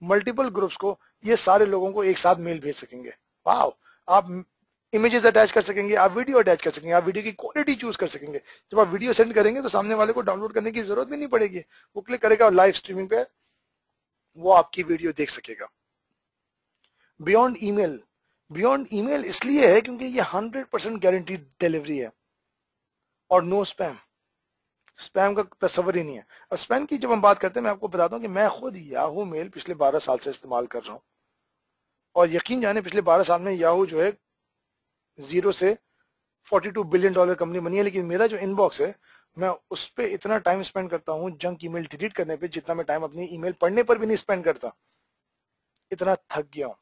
मल्टीपल ग्रुप्स को, ये सारे लोगों को एक साथ मेल भेज सकेंगे। वाह, आप इमेजेस अटैच कर सकेंगे, आप वीडियो अटैच कर सकेंगे, आप वीडियो की क्वालिटी चूज कर सकेंगे। जब आप वीडियो सेंड करेंगे तो सामने वाले को डाउनलोड करने की जरूरत भी नहीं पड़ेगी, वो क्लिक करेगा और लाइव स्ट्रीमिंग पे वो आपकी वीडियो देख सकेगा। बियॉन्ड ईमेल, बियॉन्ड ईमेल इसलिए है क्योंकि ये 100% गारंटी डिलीवरी है और नो स्पैम। स्पैम का तस्वर ही नहीं है। और स्पैम की जब हम बात करते हैं, मैं आपको बताता हूं कि मैं खुद याहू मेल पिछले 12 साल से इस्तेमाल कर रहा हूं और यकीन जाने पिछले 12 साल में याहू जो है 0 से $42 बिलियन कंपनी बनी है, लेकिन मेरा जो इनबॉक्स है मैं उस पर इतना टाइम स्पेंड करता हूं जंक ईमेल डिलीट करने पे, जितना मैं टाइम अपनी ईमेल पढ़ने पर भी नहीं स्पेंड करता। इतना थक गया हूं।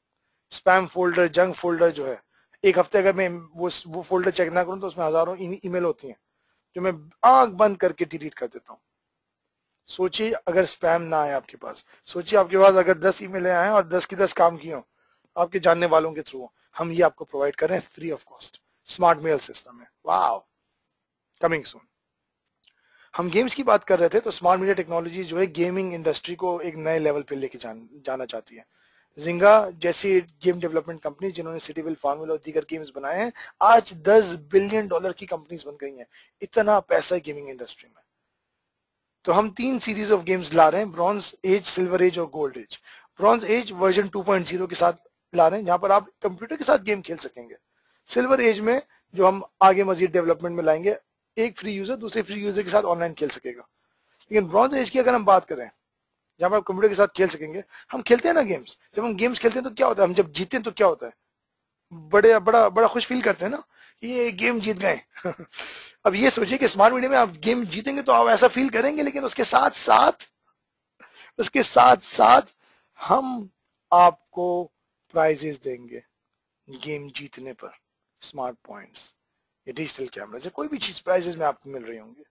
स्पैम फोल्डर, जंक फोल्डर जो है, एक हफ्ते अगर मैं वो फोल्डर चेक ना करूं तो उसमें हजारों ईमेल होती हैं जो मैं आंख बंद करके डिलीट कर देता हूं। सोचिए अगर स्पैम ना आए आपके पास, सोचिए आपके पास अगर 10 ईमेल आए और 10 की 10 काम की हो, आपके जानने वालों के थ्रू, हम ये आपको प्रोवाइड कर रहे हैं free of cost. Smart mail system है, वाह, कमिंग सून। हम गेम्स की बात कर रहे थे तो स्मार्ट मीडिया टेक्नोलॉजी जो है गेमिंग इंडस्ट्री को एक नए लेवल पे लेके जाना चाहती है। जिंगा जैसी गेम डेवलपमेंट कंपनी जिन्होंने सिटीविल, फार्मूला और दीगर गेम्स बनाए हैं, आज $10 बिलियन की कंपनीज बन गई हैं। इतना पैसा है गेमिंग इंडस्ट्री में। तो हम 3 सीरीज ऑफ गेम्स ला रहे हैं, ब्रॉन्ज एज, सिल्वर एज और gold age. Bronze age version 2.0 के साथ ला रहे हैं, जहां पर आप कंप्यूटर के साथ गेम खेल सकेंगे। सिल्वर एज में जो हम आगे मजीद डेवलपमेंट में लाएंगे, एक फ्री यूजर दूसरे फ्री यूजर के साथ ऑनलाइन खेल सकेगा। लेकिन ब्रॉन्ज एज की अगर हम बात करें, जहां पर आप कंप्यूटर के साथ खेल सकेंगे, हम खेलते हैं ना गेम्स, जब हम गेम्स खेलते हैं तो क्या होता है, हम जब जीते हैं तो क्या होता है, बड़े बड़ा बड़ा खुश फील करते हैं ना, ये गेम जीत गए। अब ये सोचिए कि स्मार्ट मीडिया में आप गेम जीतेंगे तो आप ऐसा फील करेंगे, लेकिन उसके साथ साथ हम आपको प्राइजेस देंगे गेम जीतने पर, स्मार्ट पॉइंट्स, ये डिजिटल कैमरा से कोई भी चीज प्राइजेस में आपको मिल रही होंगी।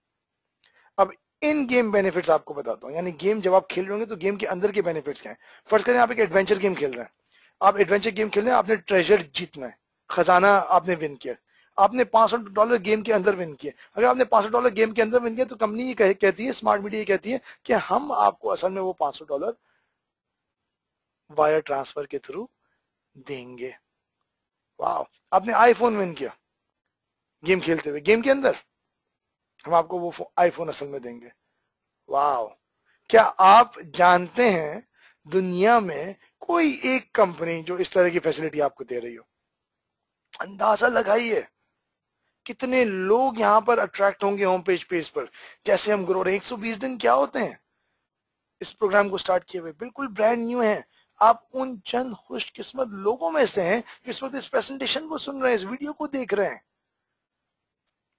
अब इन गेम बेनिफिट्स आपको बताता हूँ, यानी गेम जब आप खेल रहे होंगे तो गेम के अंदर के बेनिफिट्स क्या है। फर्स्ट करें, आप एक एडवेंचर गेम खेल रहे हैं, आप एडवेंचर गेम खेल रहे हैं, आपने ट्रेजर जीतना है, खजाना आपने विन किया, आपने $500 गेम के अंदर विन किया। अगर आपने $500 गेम के अंदर विन किया तो कंपनी ये कहती है, स्मार्ट मीडिया ये कहती है कि हम आपको असल में वो $500 वायर ट्रांसफर के थ्रू देंगे। वाह, आपने आईफोन विन किया गेम खेलते हुए, गेम के अंदर हम आपको वो आईफोन असल में देंगे। वाह, क्या आप जानते हैं दुनिया में कोई एक कंपनी जो इस तरह की फैसिलिटी आपको दे रही हो? अंदाजा लगाइए कितने लोग यहां पर अट्रैक्ट होंगे होम पेज पर। जैसे हम ग्रो रहे हैं, 120 दिन क्या होते हैं इस प्रोग्राम को स्टार्ट किए हुए, बिल्कुल ब्रांड न्यू है। आप उन चंद खुशकिस्मत लोगों में से हैं जो इस वक्त इस प्रेजेंटेशन को सुन रहे हैं, इस वीडियो को देख रहे हैं।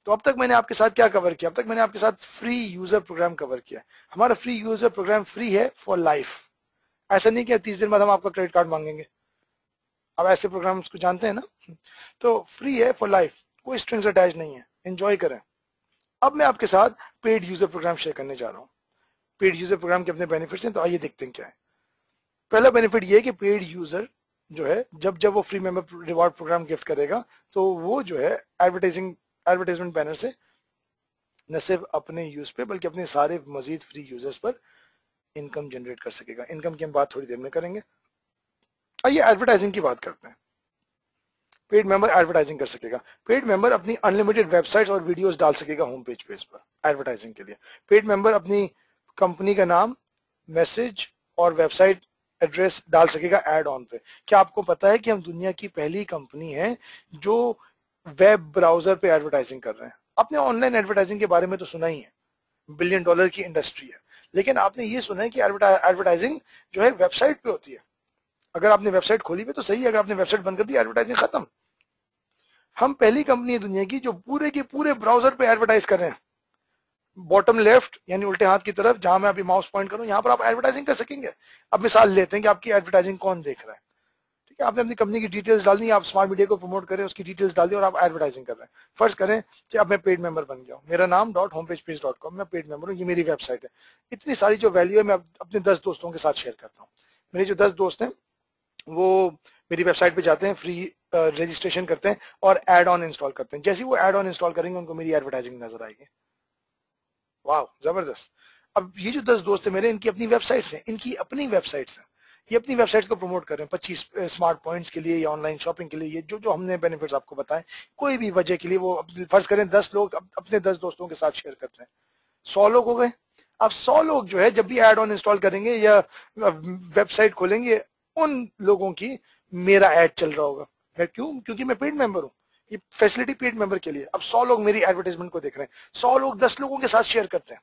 तो अब तक मैंने आपके साथ क्या कवर किया? अब तक मैंने आपके साथ फ्री यूजर प्रोग्राम कवर किया। हमारा फ्री यूजर प्रोग्राम फ्री है फॉर लाइफ। ऐसा नहीं कि 30 दिन बाद हम आपका क्रेडिट कार्ड मांगेंगे। आप ऐसे प्रोग्राम्स को जानते हैं ना? तो फ्री है फॉर लाइफ, कोई स्ट्रिंग्स अटैच नहीं है, एंजॉय करें। अब मैं आपके साथ पेड यूजर प्रोग्राम शेयर करने जा रहा हूँ। पेड यूजर प्रोग्राम के अपने बेनिफिट्स हैं, तो आइए देखते हैं क्या है। पहला बेनिफिट ये है कि पेड यूजर जो है, जब जब वो free member reward program gift करेगा, तो वो जो है एडवर्टाइजमेंट बैनर से न सिर्फ अपने यूज पे बल्कि अपने सारे मजीद फ्री यूजर्स पर इनकम जनरेट कर सकेगा। इनकम की हम बात थोड़ी देर में करेंगे। आइए एडवर्टाइजिंग की बात करते हैं। पेड मेंबर एडवर्टाइजिंग कर सकेगा। पेड मेंबर अपनी अनलिमिटेड वेबसाइट्स और वीडियोस डाल सकेगा होम पेज पर एडवर्टाइजिंग के लिए। पेड मेंबर अपनी कंपनी का नाम, मैसेज और वेबसाइट एड्रेस डाल सकेगा एड ऑन पे। क्या आपको पता है कि हम दुनिया की पहली कंपनी है जो वेब ब्राउजर पे एडवर्टाइजिंग कर रहे हैं? आपने ऑनलाइन एडवर्टाइजिंग के बारे में तो सुना ही है, बिलियन डॉलर की इंडस्ट्री है, लेकिन आपने ये सुना है कि एडवर्टाइजिंग जो है वेबसाइट पे होती है। अगर आपने वेबसाइट खोली भी तो सही है, अगर आपने वेबसाइट बंद कर दी एडवर्टाइजिंग खत्म। हम पहली कंपनी है दुनिया की जो पूरे के पूरे ब्राउजर पे एडवर्टाइज कर रहे हैं। बॉटम लेफ्ट यानी उल्टे हाथ की तरफ, जहां मैं अभी माउस पॉइंट करूं, यहां पर आप एडवर्टाइजिंग कर सकेंगे। अब मिसाल लेते हैं कि आपकी एडवर्टाइजिंग कौन देख रहा है। ठीक है, आपने अपनी कंपनी की डिटेल्स डाल दी, आप स्मार्ट मीडिया को प्रमोट करें, उसकी डिटेल्स डाल दी और आप एडवर्टाइजिंग कर रहे हैं। फर्स्ट करें कि अब मैं पेड मेंबर बन गया हूं, मेरा नाम .homepagepeage.com, मैं पेड मेंबर हूं, ये मेरी वेबसाइट है। इतनी सारी जो वैल्यू है मैं अपने 10 दोस्तों के साथ शेयर करता हूँ। मेरे जो 10 दोस्त हैं वो मेरी वेबसाइट पे जाते हैं, फ्री रजिस्ट्रेशन करते हैं और एड ऑन इंस्टॉल करते हैं। जैसे ही वो एड ऑन इंस्टॉल करेंगे उनको मेरी एडवर्टाइजिंग नजर आएगी। वाह, जबरदस्त। अब ये जो 10 दोस्त है मेरे, इनकी अपनी वेबसाइट्स हैं, इनकी अपनी वेबसाइट्स हैं, ये अपनी वेबसाइट्स को प्रमोट कर रहे हैं 25 स्मार्ट पॉइंट्स के लिए या ऑनलाइन शॉपिंग के लिए। ये जो जो हमने बेनिफिट्स आपको बताएं, कोई भी वजह के लिए वो फर्ज करें 10 लोग अपने 10 दोस्तों के साथ शेयर करते हैं, 100 लोग हो गए। अब 100 लोग जो है जब भी एड ऑन इंस्टॉल करेंगे या वेबसाइट खोलेंगे, उन लोगों की मेरा एड चल रहा होगा। मैं क्यों? क्योंकि मैं पेड मेंबर हूं। ये फैसिलिटी पेड मेंबर के लिए। अब 100 लोग मेरी एडवर्टाइजमेंट को देख रहे हैं, 100 लोग 10 लोगों के साथ शेयर करते हैं।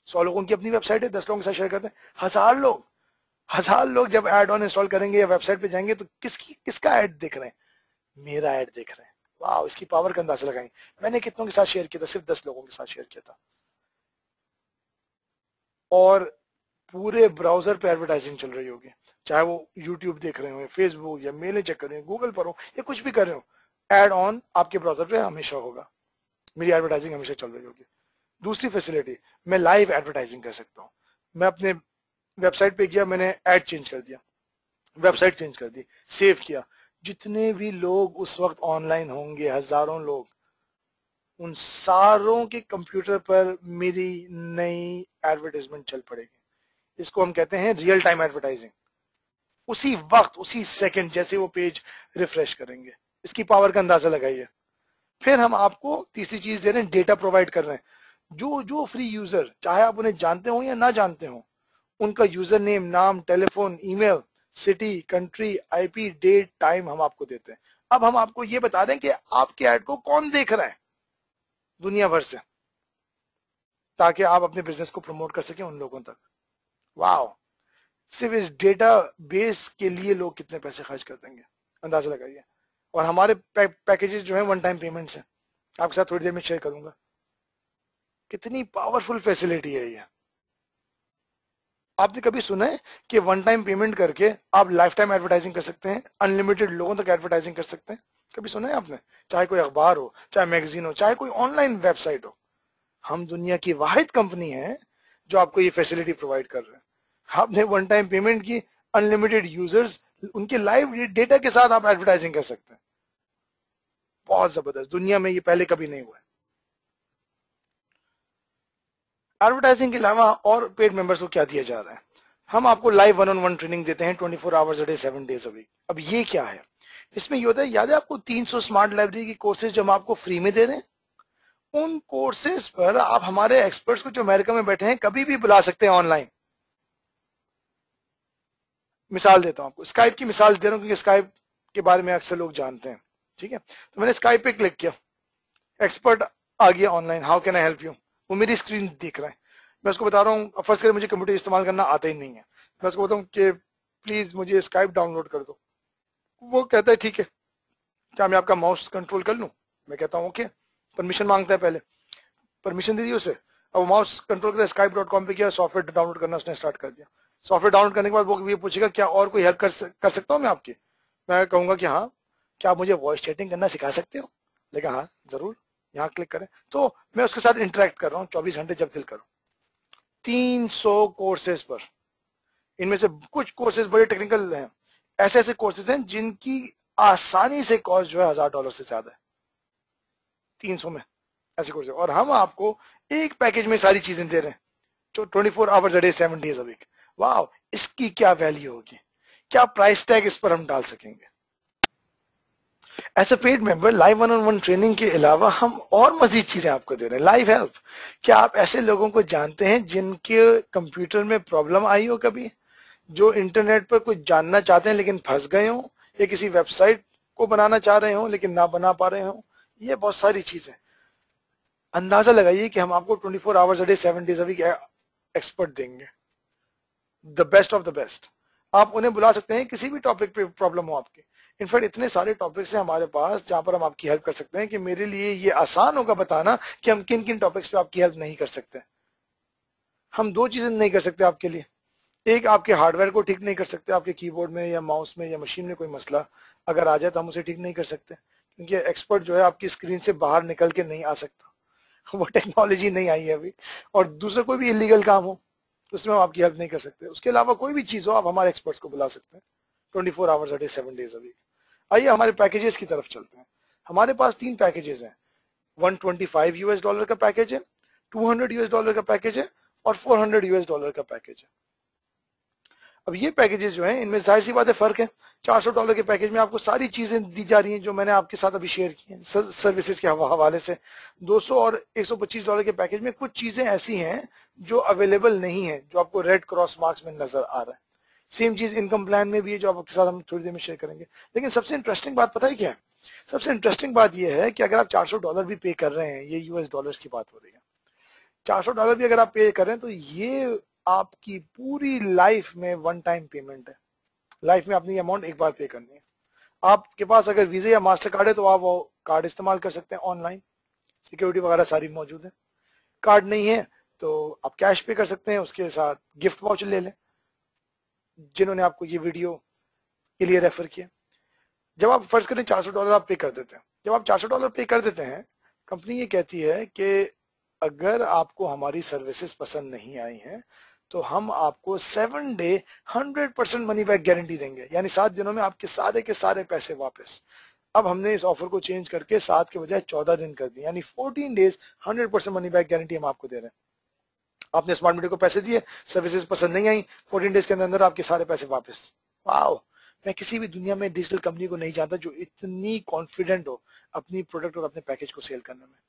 100 लोगों की अपनी वेबसाइट है, 10 लोगों के साथ शेयर करते हैं। 1000 लोग, 1000 लोग जब एड ऑन इंस्टॉल करेंगे या वेबसाइट पे जाएंगे तो किसका ऐड देख रहे हैं? मेरा ऐड देख रहे हैं। वाह, इसकी पावर का अंदाजा लगाएं। मैंने कितनों के साथ शेयर किया था? सिर्फ 10 लोगों के साथ शेयर किया था। और पूरे ब्राउजर पे एडवर्टाइजिंग चल रही होगी, चाहे वो यूट्यूब देख रहे हो, फेसबुक या मेलें चेक कर रहे हो, गूगल पर हो या कुछ भी कर रहे हो, एड ऑन आपके ब्राउजर पे हमेशा होगा, मेरी एडवर्टाइजिंग हमेशा चल रही होगी। दूसरी फैसिलिटी, मैं लाइव एडवर्टाइजिंग कर सकता हूँ। मैं अपने वेबसाइट पे गया, मैंने एड चेंज कर दिया, वेबसाइट चेंज कर दी, सेव किया, जितने भी लोग उस वक्त ऑनलाइन होंगे, हजारों लोग, उन सारों के कंप्यूटर पर मेरी नई एडवर्टाइजमेंट चल पड़ेगी। इसको हम कहते हैं रियल टाइम एडवर्टाइजिंग। उसी वक्त, उसी सेकंड जैसे वो पेज रिफ्रेश करेंगे। इसकी पावर का अंदाजा लगाइए। फिर हम आपको तीसरी चीज दे रहे हैं, डेटा प्रोवाइड कर रहे हैं। जो जो फ्री यूजर, चाहे आप उन्हें जानते हो या ना जानते हो, उनका यूजर नेम, नाम, telephone, email, city, country, IP, date, time हम आपको देते हैं। अब हम आपको ये बता दें कि आपके ऐड को कौन देख रहा है दुनिया भर से, ताकि आप अपने बिजनेस को प्रमोट कर सकें उन लोगों तक। वाह, सिर्फ इस डेटा बेस के लिए लोग कितने पैसे खर्च कर देंगे, अंदाजा लगाइए। और हमारे पैकेजेस जो है वन टाइम पेमेंट्स हैं, आपके साथ थोड़ी देर में शेयर करूंगा। कितनी पावरफुल फैसिलिटी है ये। आपने कभी सुना है कि वन टाइम पेमेंट करके आप लाइफ टाइम एडवर्टाइजिंग कर सकते हैं, अनलिमिटेड लोगों तक एडवर्टाइजिंग कर सकते हैं? कभी सुना है आपने? चाहे कोई अखबार हो, चाहे मैगजीन हो, चाहे कोई ऑनलाइन वेबसाइट हो, हम दुनिया की वाहिद कंपनी है जो आपको ये फैसिलिटी प्रोवाइड कर रहे हैं। आपने वन टाइम पेमेंट की, अनलिमिटेड यूजर्स, उनके लाइव डेटा के साथ आप एडवर्टाइजिंग कर सकते हैं। बहुत जबरदस्त, दुनिया में ये पहले कभी नहीं हुआ है। एडवर्टाइजिंग के अलावा और पेड मेंबर्स को क्या दिया जा रहा है? हम आपको live one on one training देते हैं 24 hours a day 7 days a week. अब ये क्या है? इसमें ये होता है, याद है आपको 300 स्मार्ट लाइब्रेरी की कोर्सेज जो हम आपको फ्री में दे रहे हैं, उन कोर्सेज पर आप हमारे एक्सपर्ट्स को जो अमेरिका में बैठे हैं कभी भी बुला सकते हैं ऑनलाइन। मिसाल देता हूं आपको, स्काइप की मिसाल दे रहा हूं क्योंकि स्काइप के बारे में अक्सर लोग जानते हैं। ठीक है, तो मैंने स्काइप पे क्लिक किया, एक्सपर्ट आ गया online, how can I help you, वो मेरी स्क्रीन देख रहा है। मैं उसको बता रहा हूँ, फर्स्ट करें मुझे कंप्यूटर इस्तेमाल करना आता ही नहीं है, मैं उसको बताऊँ कि प्लीज मुझे स्काइप डाउनलोड कर दो। वो कहता है ठीक है, क्या मैं आपका माउस कंट्रोल कर लूँ? मैं कहता हूँ ओके, परमिशन मांगता है, पहले परमिशन दे दी उसे, अब माउस कंट्रोल करता है, skype.com पे किया, सॉफ्टवेयर डाउनलोड करना उसने स्टार्ट कर दिया। सॉफ्टवेयर डाउनलोड करने के बाद वो ये पूछेगा क्या और कोई हेल्प कर सकता हूँ मैं आपकी? मैं कहूंगा कि हाँ, क्या आप मुझे वॉइस चैटिंग करना सिखा सकते हो? लेकिन हाँ जरूर, यहाँ क्लिक करें, तो मैं उसके साथ इंटरेक्ट कर रहा हूँ 24 घंटे जब दिल करूँ। 300 कोर्सेज पर, इनमें से कुछ कोर्सेज बड़े टेक्निकल हैं, ऐसे ऐसे कोर्सेज हैं जिनकी आसानी से कॉस्ट जो है $1000 से ज्यादा है, 300 में ऐसे कोर्सेज, और हम आपको एक पैकेज में सारी चीजें दे रहे हैं, जो 24 hours a day 7 days a week. वाह, इसकी क्या वैल्यू होगी, क्या प्राइस टैग इस पर हम डाल सकेंगे? As a paid member live 1-on-1 training के अलावा हम और मजीद चीजें आपको दे रहे हैं। लाइव हेल्प, क्या आप ऐसे लोगों को जानते हैं जिनके कंप्यूटर में प्रॉब्लम आई हो कभी, जो इंटरनेट पर कुछ जानना चाहते हैं लेकिन फंस गए हो, या किसी वेबसाइट को बनाना चाह रहे हो लेकिन ना बना पा रहे हो? ये बहुत सारी चीजें, अंदाजा लगाइए कि हम आपको 24 hours a day 7 days a week expert देंगे, the best of the best. आप उन्हें बुला सकते हैं किसी भी टॉपिक पे प्रॉब्लम हो आपकी। इनफैक्ट इतने सारे टॉपिक्स हैं हमारे पास जहां पर हम आपकी हेल्प कर सकते हैं कि मेरे लिए ये आसान होगा बताना कि हम किन किन टॉपिक्स पे आपकी हेल्प नहीं कर सकते। हम दो चीजें नहीं कर सकते आपके लिए, एक आपके हार्डवेयर को ठीक नहीं कर सकते, आपके कीबोर्ड में या माउस में या मशीन में कोई मसला अगर आ जाए तो हम उसे ठीक नहीं कर सकते, क्योंकि एक्सपर्ट जो है आपकी स्क्रीन से बाहर निकल के नहीं आ सकता, वो टेक्नोलॉजी नहीं आई है अभी। और दूसरा कोई भी इलीगल काम हो उसमें हम आपकी हेल्प नहीं कर सकते। उसके अलावा कोई भी चीज हो आप हमारे एक्सपर्ट्स को बुला सकते हैं 24 hours a day 7 days a week. आइए हमारे पैकेजेस की तरफ चलते हैं। हमारे पास 3 पैकेजेस हैं, $125 का पैकेज है, $200 का पैकेज है, और $400 का पैकेज है। अब ये पैकेजेस जो हैं इनमें जाहिर सी बात है फर्क है। $400 के पैकेज में आपको सारी चीजें दी जा रही हैं जो मैंने आपके साथ अभी शेयर की हैं सर्विसेज के हवाले से। 200 और $125 के पैकेज में कुछ चीजें ऐसी हैं जो अवेलेबल नहीं है, जो आपको रेड क्रॉस मार्क्स में नजर आ रहा है। सेम चीज इनकम प्लान में भी है जो आपके साथ हम थोड़ी देर में शेयर करेंगे। लेकिन सबसे इंटरेस्टिंग बात पता है क्या है? सबसे इंटरेस्टिंग बात यह है कि अगर आप $400 भी पे कर रहे हैं, ये यूएस डॉलर्स की बात हो रही है, $400 भी अगर आप पे कर रहे हैं तो ये आपकी पूरी लाइफ में वन टाइम पेमेंट है। लाइफ में आपने ये अमाउंट एक बार पे करनी है। आपके पास अगर वीजा या मास्टर कार्ड है तो आप वो कार्ड इस्तेमाल कर सकते हैं, ऑनलाइन सिक्योरिटी वगैरह सारी मौजूद है। कार्ड नहीं है तो आप कैश पे कर सकते हैं, उसके साथ गिफ्ट वाउचर ले लें जिन्होंने आपको ये वीडियो के लिए रेफर किया। जब आप फर्ज करें $400 आप पे कर देते हैं, जब आप $400 पे कर देते हैं, कंपनी ये कहती है कि अगर आपको हमारी सर्विसेज पसंद नहीं आई हैं तो हम आपको 7 डे 100% मनी बैक गारंटी देंगे, यानी 7 दिनों में आपके सारे के सारे पैसे वापस। अब हमने इस ऑफर को चेंज करके 7 के बजाय 14 दिन कर दिया, यानी 14 डेज 100% मनी बैक गारंटी हम आपको दे रहे हैं। आपने स्मार्ट मीटर को पैसे दिए, सर्विसेज पसंद नहीं आई, 14 डेज के अंदर अंदर आपके सारे पैसे वापस। वाओ, मैं किसी भी दुनिया में डिजिटल कंपनी को नहीं जानता जो इतनी कॉन्फिडेंट हो अपनी प्रोडक्ट और अपने पैकेज को सेल करने में।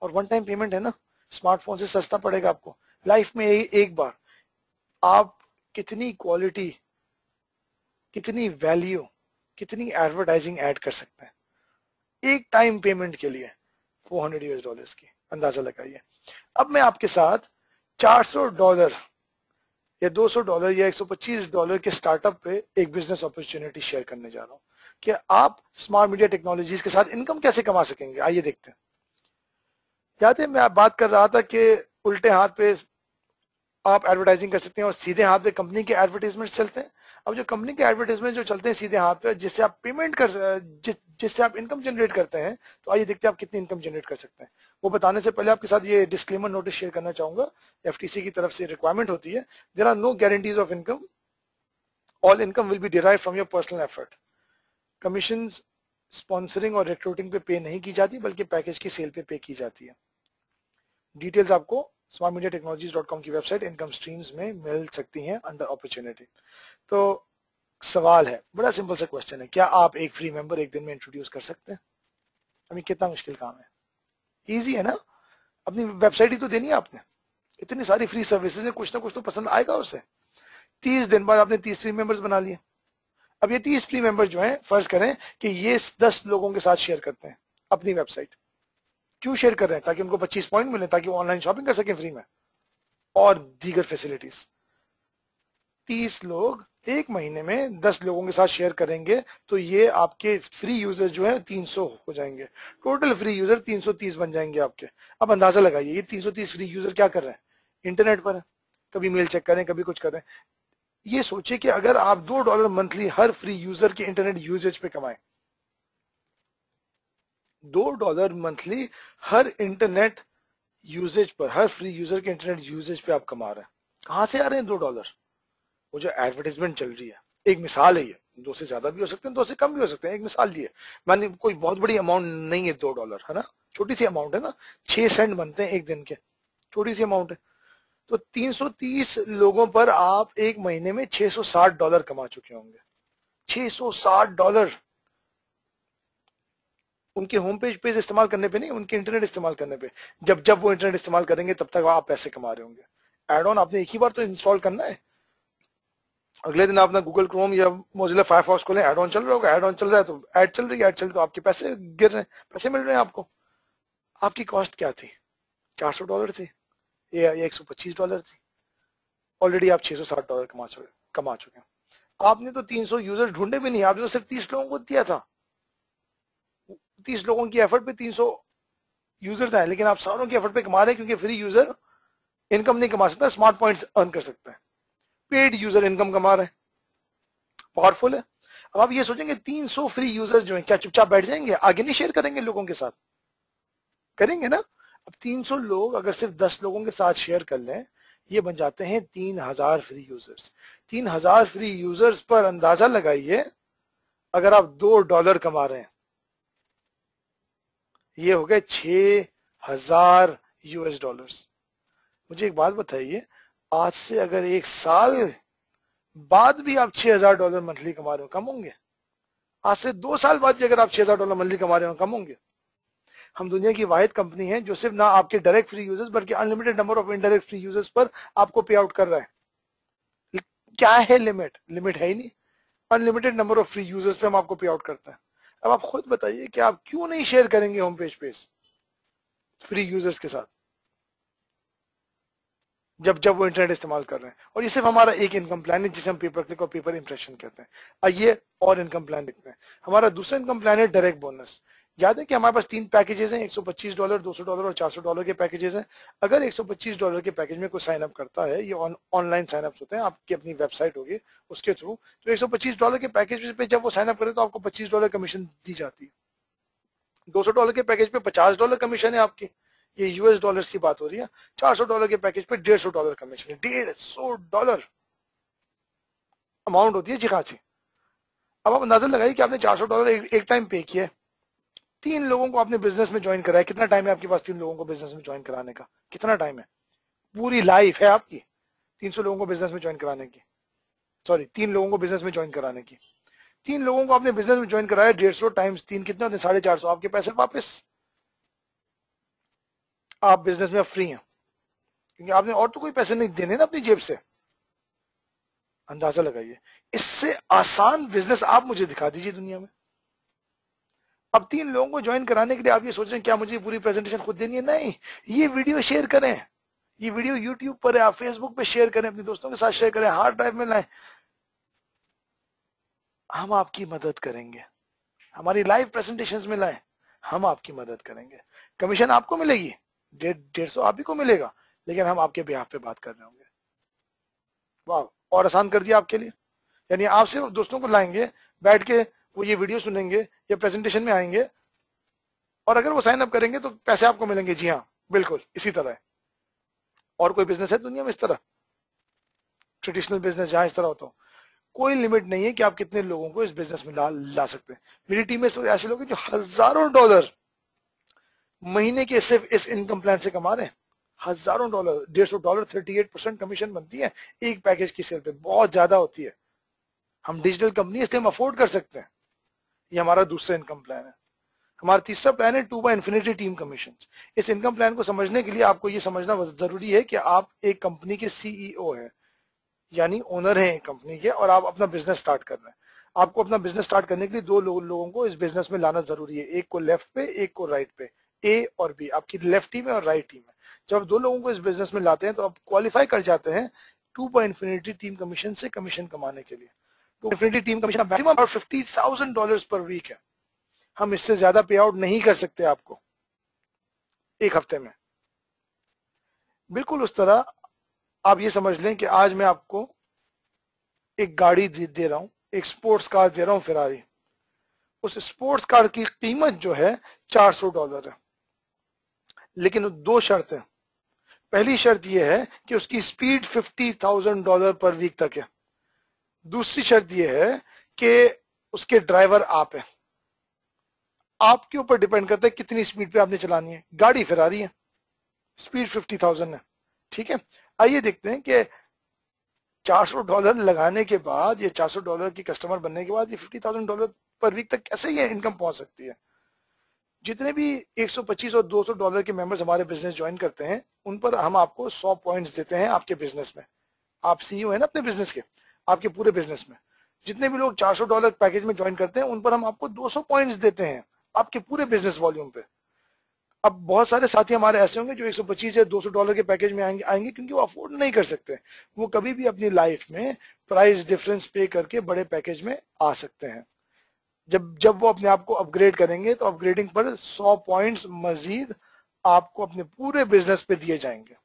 और वन टाइम पेमेंट है ना, स्मार्टफोन से सस्ता पड़ेगा आपको। लाइफ में एक बार आप कितनी क्वालिटी, कितनी वैल्यू, कितनी एडवर्टाइजिंग ऐड कर सकते हैं एक टाइम पेमेंट के लिए $400 की, अंदाजा लगाइए। अब मैं आपके साथ $400 या $200 या $125 के स्टार्टअप पे एक बिजनेस अपॉर्चुनिटी शेयर करने जा रहा हूं कि आप स्मार्ट मीडिया टेक्नोलॉजीज के साथ इनकम कैसे कमा सकेंगे। आइए देखते हैं। याद है मैं बात कर रहा था कि उल्टे हाथ पे आप एडवर्टाइजिंग कर सकते हैं और सीधे हाथ पे कंपनी के एडवर्टाइजमेंट चलते हैं। अब जो कंपनी के एडवर्टाइजमेंट जो चलते हैं सीधे हाथ पे, जिससे आप पेमेंट कर जिससे आप इनकम जनरेट करते हैं, तो आइए देखते हैं आप कितनी इनकम जनरेट कर सकते हैं। वो बताने से पहले आपके साथ ये डिस्क्लेमर नोटिस शेयर करना चाहूंगा। एफटीसी की तरफ से रिक्वायरमेंट होती है, there are no guarantees of income, all income will be derive from your personal effort. Commission sponsoring और रिक्रूटिंग पे नहीं की जाती, बल्कि पैकेज की सेल पे की जाती है। डिटेल्स आपको smartmediatechnologies.com की वेबसाइट इनकम स्ट्रीम्स में मिल सकती हैं अंडर अपॉर्चुनिटी। तो सवाल है, बड़ा सिंपल सा क्वेश्चन है, क्या आप एक फ्री मेंबर एक दिन में इंट्रोड्यूस कर सकते हैं? अभी कितना मुश्किल काम है, इजी है ना। अपनी वेबसाइट ही तो देनी है आपने, इतनी सारी फ्री सर्विसेज है, कुछ ना कुछ तो पसंद आएगा उसे। 30 दिन बाद आपने 30 फ्री मेंबर्स बना लिए। अब ये 30 फ्री मेंबर जो हैं, फर्ज करें कि ये 10 लोगों के साथ शेयर करते हैं अपनी वेबसाइट। क्यों शेयर कर रहे हैं? ताकि उनको 25 पॉइंट मिले, ताकि वो ऑनलाइन शॉपिंग कर सकें फ्री में, और दीगर फैसिलिटीज। 30 लोग एक महीने में 10 लोगों के साथ शेयर करेंगे तो ये आपके फ्री यूजर जो है 300 हो जाएंगे, टोटल फ्री यूजर 330 बन जाएंगे आपके। अब अंदाजा लगाइए ये 330 फ्री यूजर क्या कर रहे हैं, इंटरनेट पर है, कभी मेल चेक करें कभी कुछ करें। ये सोचिए कि अगर आप $2 मंथली हर फ्री यूजर के इंटरनेट यूजेज पे कमाएं, $2 मंथली हर इंटरनेट यूजेज पर, हर फ्री यूजर के इंटरनेट यूजेज पे आप कमा रहे हैं। कहां से आ रहे हैं $2? वो जो एडवर्टाइजमेंट चल रही है, एक मिसाल है ये, 2 से ज्यादा भी हो सकते हैं 2 से कम भी हो सकते हैं, एक मिसाल दी है। मानिए कोई बहुत बड़ी अमाउंट नहीं है $2, है ना, छोटी सी अमाउंट है ना, 6 सेंट बनते हैं एक दिन के, छोटी सी अमाउंट है। तो 330 लोगों पर आप एक महीने में $660 कमा चुके होंगे। $660 उनके होम पेज पेज इस्तेमाल करने पे नहीं, उनके इंटरनेट इस्तेमाल करने पे। जब जब वो इंटरनेट इस्तेमाल करेंगे तब तक आप पैसे कमा रहे होंगे। एड ऑन आपने एक ही बार तो इंस्टॉल करना है, अगले दिन अपना गूगल क्रोम या मोजिला फायरफॉक्स खोलें, एड ऑन चल रहा होगा, एड ऑन चल रहा है तो ऐड चल रही है, ऐड चल रही तो आपके पैसे गिर रहे हैं, पैसे मिल रहे हैं आपको। आपकी कॉस्ट क्या थी, $400 थी या $125 थी, ऑलरेडी आप $660 कमा चुके हैं। आपने तो 300 यूजर ढूंढे भी नहीं, आपने तो सिर्फ 30 लोगों को दिया था, 30 लोगों की एफर्ट पे 300 यूजर्स आए, लेकिन आप सारों की एफर्ट पे कमा रहे हैं, क्योंकि फ्री यूजर इनकम नहीं कमा सकता, स्मार्ट पॉइंट्स अर्न कर सकता है, पेड यूजर इनकम कमा रहे हैं, पावरफुल है। अब आप ये सोचेंगे 300 फ्री यूजर्स जो हैं क्या चुपचाप बैठ जाएंगे, आगे नहीं शेयर करेंगे लोगों के साथ, करेंगे ना। अब 300 लोग अगर सिर्फ 10 लोगों के साथ शेयर कर लें, ये बन जाते हैं 3000 फ्री यूजर्स। 3000 फ्री यूजर्स पर अंदाजा लगाइए, अगर आप $2 कमा रहे हैं, ये हो गए $6000। मुझे एक बात बताइए, आज से अगर एक साल बाद भी आप $6000 मंथली कमा रहे हो, कम होंगे? आज से 2 साल बाद भी अगर आप $6000 मंथली कमा रहे हो, कम होंगे? हम दुनिया की वाहिद कंपनी है जो सिर्फ ना आपके डायरेक्ट फ्री यूजर्स बल्कि unlimited number of indirect free users पर आपको पे आउट कर रहा है। क्या है लिमिट? लिमिट है ही नहीं, unlimited number of free users पे हम आपको पे आउट करते हैं। अब आप खुद बताइए कि आप क्यों नहीं शेयर करेंगे होम पेज पे फ्री यूजर्स के साथ, जब जब वो इंटरनेट इस्तेमाल कर रहे हैं। और ये सिर्फ हमारा एक इनकम प्लान है जिसे हम पेपर क्लिक और पेपर इंप्रेशन कहते हैं। आइए और इनकम प्लान देखते हैं। हमारा दूसरा इनकम प्लान है डायरेक्ट बोनस। याद है कि हमारे पास 3 पैकेजेस हैं, $125, $200 और $400 के पैकेजेस हैं। अगर $125 के पैकेज में कोई साइन अप करता है, ये ऑनलाइन साइन अप होते हैं, आपकी अपनी वेबसाइट होगी उसके थ्रू, तो $125 के पैकेज पे जब वो साइन अप करे तो आपको $25 कमीशन दी जाती है। $200 के पैकेज पे $50 कमीशन है आपकी, ये यूएस डॉलर्स की बात हो रही है। $400 के पैकेज पे $150 कमीशन है। $150 अमाउंट होती है जी खासी। अब आप अंदाजा लगाइए कि आपने $400 एक टाइम पे किया है, 3 लोगों को आपने बिजनेस में ज्वाइन कराया। कितना टाइम है आपके पास 3 लोगों को बिजनेस में ज्वाइन कराने का? कितना टाइम है? पूरी लाइफ है आपकी 300 लोगों को बिजनेस में ज्वाइन कराने की, सॉरी 3 लोगों को बिजनेस में ज्वाइन कराने की। 3 लोगों को आपने बिजनेस में ज्वाइन कराया, 150 टाइम्स 3 कितने होते हैं? 450। आपके पैसे वापस, आप बिजनेस में फ्री हैं, क्योंकि आपने और तो कोई पैसे नहीं देने ना अपनी जेब से। अंदाजा लगाइए, इससे आसान बिजनेस आप मुझे दिखा दीजिए दुनिया में। अब 3 लोगों को ज्वाइन कराने के लिए आप ये सोच रहे हैं क्या मुझे पूरी प्रेजेंटेशन खुद देनी है? नहीं, ये वीडियो शेयर करें, ये वीडियो यूट्यूब पर है, आप फेसबुक पे शेयर करें, अपने दोस्तों के साथ शेयर करें, हार्ड ड्राइव में लाएं, हम आपकी मदद करेंगे। हमारी लाइव प्रेजेंटेशंस में लाएं, हम आपकी मदद करेंगे। कमीशन आपको मिलेगी, 150 आप ही को मिलेगा, लेकिन हम आपके बिहाफ पे बात कर रहे होंगे। वाह, और आसान कर दिया आपके लिए। यानी आप सिर्फ दोस्तों को लाएंगे, बैठ के वो ये वीडियो सुनेंगे या प्रेजेंटेशन में आएंगे, और अगर वो साइन अप करेंगे तो पैसे आपको मिलेंगे। जी हाँ, बिल्कुल इसी तरह है। और कोई बिजनेस है दुनिया में इस तरह, ट्रेडिशनल बिजनेस जहां इस तरह होता हो? कोई लिमिट नहीं है कि आप कितने लोगों को इस बिजनेस में ला सकते हैं। मेरी टीम में ऐसे लोग हैं जो हजारों डॉलर महीने के सिर्फ इस इनकम प्लान से कमा रहे हैं। हजारों डॉलर, $150, 38% कमीशन बनती है एक पैकेज की सेल पे, बहुत ज्यादा होती है। हम डिजिटल कंपनी इसलिए हम अफोर्ड कर सकते हैं। ये हमारा दूसरा इनकम प्लान है। हमारा तीसरा प्लान है 2/infinity टीम कमीशन। इस इनकम प्लान को समझने के लिए आपको ये समझना जरूरी है कि आप एक कंपनी के सीईओ हैं, यानी ओनर है एक कंपनी के, और आप अपना बिजनेस स्टार्ट कर रहे हैं। आपको अपना बिजनेस स्टार्ट करने के लिए 2 लोगों को इस बिजनेस में लाना जरूरी है, एक को लेफ्ट पे एक को राइट पे। ए और बी आपकी लेफ्ट टीम है और राइट टीम है। जब आप 2 लोगों को इस बिजनेस में लाते हैं तो आप क्वालिफाई कर जाते हैं to by infinity team commission से कमीशन कमाने के लिए। To infinity team commission maximum $50,000 per week है। हम इससे ज्यादा पे आउट नहीं कर सकते आपको एक हफ्ते में। बिल्कुल उस तरह आप ये समझ लें कि आज मैं आपको एक गाड़ी दे रहा हूं, एक स्पोर्ट्स कार दे रहा हूं फेरारी। उस स्पोर्ट्स कार की कीमत जो है $400 है, लेकिन दो शर्त है। पहली शर्त यह है कि उसकी स्पीड $50,000 पर वीक तक है। दूसरी शर्त यह है कि उसके ड्राइवर आप हैं। आपके ऊपर डिपेंड करता है कितनी स्पीड पे आपने चलानी है। गाड़ी फेरारी है, स्पीड 50,000 है, ठीक है। आइए देखते हैं कि $400 लगाने के बाद, ये $400 की कस्टमर बनने के बाद ये $50,000 पर वीक तक कैसे ये इनकम पहुंच सकती है। जितने भी 125 और $200 के मेंबर्स हमारे बिजनेस ज्वाइन करते हैं, उन पर हम आपको 100 पॉइंट्स देते हैं आपके बिजनेस में। आप सीईओ है ना अपने बिजनेस के, आपके पूरे बिजनेस में जितने भी लोग $400 पैकेज में ज्वाइन करते हैं, उन पर हम आपको 200 पॉइंट्स देते हैं आपके पूरे बिजनेस वॉल्यूम पे। अब बहुत सारे साथी हमारे ऐसे होंगे जो 125 या $200 के पैकेज में आएंगे क्योंकि वो अफोर्ड नहीं कर सकते। वो कभी भी अपनी लाइफ में प्राइस डिफरेंस पे करके बड़े पैकेज में आ सकते हैं। जब जब वो अपने आप को अपग्रेड करेंगे तो अपग्रेडिंग पर 100 पॉइंट्स मजीद आपको अपने पूरे बिजनेस पे दिए जाएंगे।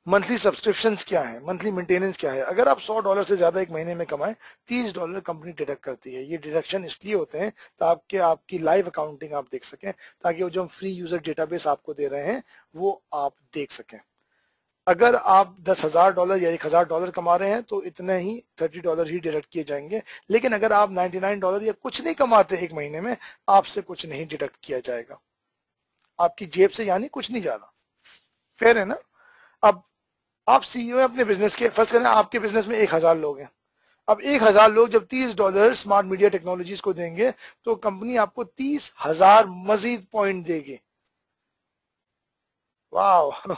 मंथली सब्सक्रिप्शंस क्या है, मंथली मेंटेनेंस क्या है। अगर आप $100 से ज्यादा एक महीने में कमाएं, $30 कंपनी डिडक्ट करती है। ये डिडक्शन इसलिए होते हैं ताकि आपकी लाइव अकाउंटिंग आप देख सकें, ताकि वो जो हम फ्री यूजर डेटाबेस आपको दे रहे हैं वो आप देख सकें। अगर आप $10,000 या $1,000 कमा रहे हैं तो इतने ही $30 ही डिडक्ट किए जाएंगे। लेकिन अगर आप $99 या कुछ नहीं कमाते एक महीने में, आपसे कुछ नहीं डिडक्ट किया जाएगा, आपकी जेब से यानी कुछ नहीं जा रहा। फेयर है ना। अब आप सीईओ हैं अपने बिजनेस के, फर्स्ट करें आपके बिजनेस में 1,000 लोग हैं। अब 1,000 लोग जब $30 स्मार्ट मीडिया टेक्नोलॉजीज को देंगे तो कंपनी आपको 30,000 मजीद पॉइंट देगी। वाह,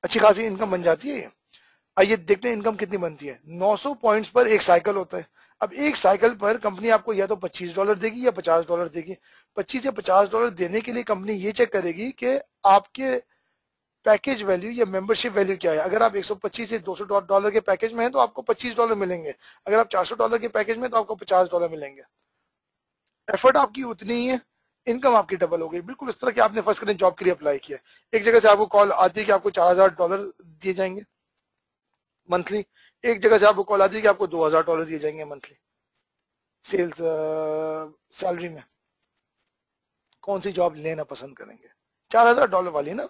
अच्छी खासी इनकम बन जाती है। आइए देखते हैं इनकम कितनी बनती है। 900 पॉइंट्स पर एक साइकिल होता है। अब एक साइकिल पर कंपनी आपको या तो $25 देगी या $50 देगी। 25 या $50 देने के लिए कंपनी ये चेक करेगी कि आपके पैकेज वैल्यू या मेंबरशिप वैल्यू क्या है। अगर आप 125 से $200 के पैकेज में हैं तो आपको $25 मिलेंगे। अगर आप $400 के पैकेज में तो आपको $50 मिलेंगे। एफर्ट आपकी उतनी ही है, इनकम आपकी डबल हो गई। बिल्कुल इस तरह की आपने फर्स्ट करें जॉब के लिए अप्लाई किया, एक जगह से आपको कॉल आती है कि आपको $4,000 दिए जाएंगे मंथली, एक जगह से आपको कॉल आती है कि आपको $2,000 दिए जाएंगे मंथली सेल्स सैलरी में। कौन सी जॉब लेना पसंद करेंगे? $4,000 वाली ना।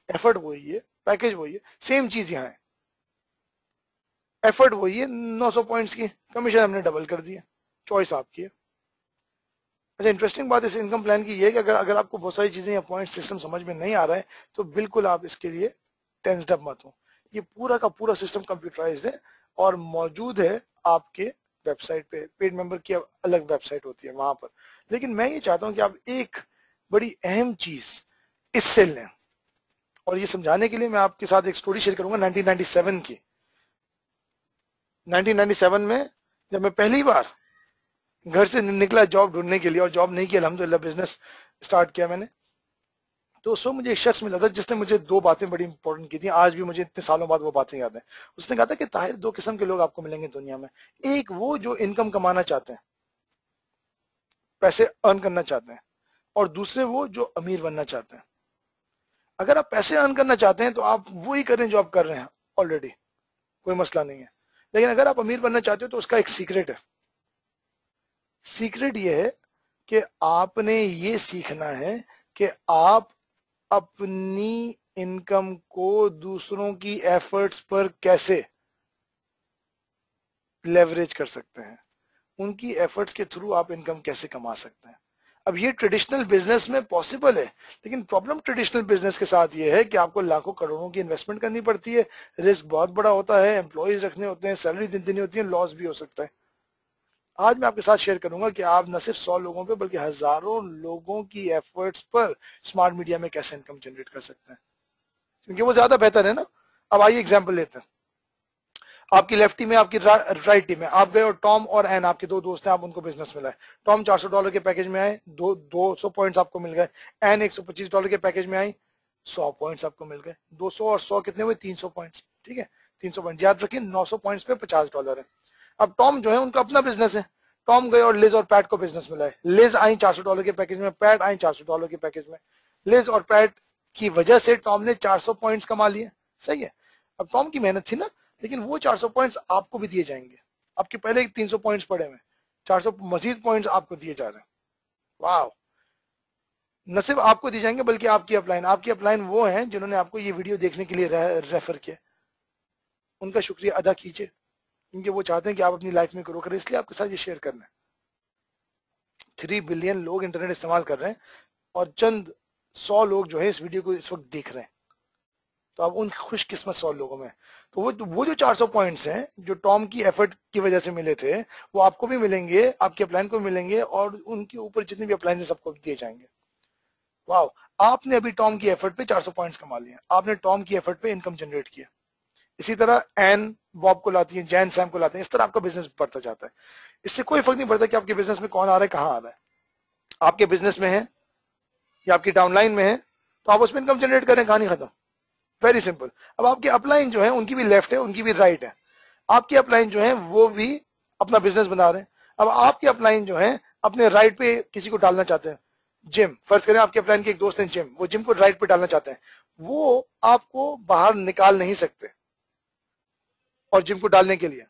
एफर्ट वही है, पैकेज वही है, सेम चीज यहाँ है। एफर्ट वही है, 900 पॉइंट्स की, कमीशन हमने डबल कर दिया, चॉइस आपकी है। अच्छा, इंटरेस्टिंग बात इस इनकम प्लान की ये है कि अगर आपको बहुत सारी चीजें या पॉइंट सिस्टम समझ में नहीं आ रहा है तो बिल्कुल आप इसके लिए टेंस्ड अप मत हो। ये पूरा का पूरा सिस्टम कंप्यूटराइज्ड है और मौजूद है आपके वेबसाइट पे। पेड मेंबर की अलग वेबसाइट होती है वहां पर। लेकिन मैं ये चाहता हूं कि आप एक बड़ी अहम चीज इससे लें, और ये समझाने के लिए मैं आपके साथ एक स्टोरी शेयर करूंगा 1997 की। 1997 में जब मैं पहली बार घर से निकला जॉब ढूंढने के लिए, और जॉब नहीं किया, अल्हम्दुलिल्लाह बिजनेस स्टार्ट किया मैंने, तो उस मुझे एक शख्स मिला था जिसने मुझे दो बातें बड़ी इंपॉर्टेंट की थी। आज भी मुझे इतने सालों बाद वो बातें याद हैं। उसने कहा था कि ताहिर, दो किस्म के लोग आपको मिलेंगे दुनिया में। एक वो जो इनकम कमाना चाहते हैं, पैसे अर्न करना चाहते हैं, और दूसरे वो जो अमीर बनना चाहते हैं। अगर आप पैसे अर्न करना चाहते हैं तो आप वही करें जो आप कर रहे हैं ऑलरेडी, कोई मसला नहीं है। लेकिन अगर आप अमीर बनना चाहते हो तो उसका एक सीक्रेट है। सीक्रेट ये है कि आपने ये सीखना है कि आप अपनी इनकम को दूसरों की एफर्ट्स पर कैसे लेवरेज कर सकते हैं, उनकी एफर्ट्स के थ्रू आप इनकम कैसे कमा सकते हैं। अब ये ट्रेडिशनल बिजनेस में पॉसिबल है, लेकिन प्रॉब्लम ट्रेडिशनल बिजनेस के साथ ये है कि आपको लाखों करोड़ों की इन्वेस्टमेंट करनी पड़ती है, रिस्क बहुत बड़ा होता है, एम्प्लॉयज रखने होते हैं, सैलरी देनी होती है, लॉस भी हो सकता है। आज मैं आपके साथ शेयर करूंगा कि आप न सिर्फ 100 लोगों पे बल्कि हजारों लोगों की एफर्ट्स पर स्मार्ट मीडिया में कैसे इनकम जनरेट कर सकते हैं, क्योंकि वो ज्यादा बेहतर है ना। अब आइए एग्जांपल लेते हैं। आपकी लेफ्ट टीम है, आपकी राइट टीम है। आप गए और टॉम और एन आपके दो दोस्त हैं, आप उनको बिजनेस मिला है। टॉम $400 के पैकेज में आए, 200 पॉइंट्स आपको मिल गए। एन $125 के पैकेज में आई, 100 पॉइंट्स आपको मिल गए। 200 और 100 कितने हुए? 300 पॉइंट्स। ठीक है, 300 पॉइंट याद रखिए, 900 पॉइंट्स पे $50 है। अब टॉम जो है उनका अपना बिजनेस है, टॉम गए और लिज और पैट को बिजनेस मिला है, लिज आई $400 के पैकेज में, पैट आई $400 के पैकेज में। लिज और पैट की वजह से टॉम ने 400 पॉइंट्स कमा लिए, सही है। अब टॉम की मेहनत थी ना, लेकिन वो 400 पॉइंट्स आपको भी दिए जाएंगे, आपके पहले 300 पॉइंट्स पड़े हुए, 400 मजीद पॉइंट्स आपको दिए जा रहे हैं। वाह, न सिर्फ आपको दिए जाएंगे बल्कि आपकी अपलाइन वो हैं जिन्होंने आपको ये वीडियो देखने के लिए रेफर किया, उनका शुक्रिया अदा कीजिए, क्योंकि वो चाहते हैं कि आप अपनी लाइफ में ग्रो करें, इसलिए आपके साथ ये शेयर करना है। 3 बिलियन लोग इंटरनेट इस्तेमाल कर रहे हैं और चंद 100 लोग जो है इस वीडियो को इस वक्त देख रहे हैं, तो आप उन खुशकिस्मत 100 लोगों में, तो वो जो 400 पॉइंट्स हैं जो टॉम की एफर्ट की वजह से मिले थे, वो आपको भी मिलेंगे, आपके अपलाइन को मिलेंगे, और उनके ऊपर जितने भी अपलाइन सबको दिए जाएंगे। वाह, आपने अभी टॉम की एफर्ट पे 400 पॉइंट्स कमा लिए, आपने टॉम की एफर्ट पे इनकम जनरेट किया। इसी तरह एन बॉब को लाती है, जैन सैम को लाते हैं, इस तरह आपका बिजनेस बढ़ता जाता है। इससे कोई फर्क नहीं पड़ता कि आपके बिजनेस में कौन आ रहा है, कहाँ आ रहा है, आपके बिजनेस में है या आपकी डाउनलाइन में है, तो आप उसमें इनकम जनरेट करें, कहानी खत्म, वेरी सिंपल। अब आपके अपलाइन जो है उनकी भी लेफ्ट है, उनकी भी राइट है, आपके अपलाइन जो है वो भी अपना बिजनेस बना रहे हैं। अब आपके अपलाइन जो है अपने राइट पे किसी को डालना चाहते हैं, जिम, फर्ज करें आपके अपलाइन के एक दोस्त हैं जिम, वो जिम को राइट पे डालना चाहते हैं, वो आपको बाहर निकाल नहीं सकते, और जिम को डालने के लिए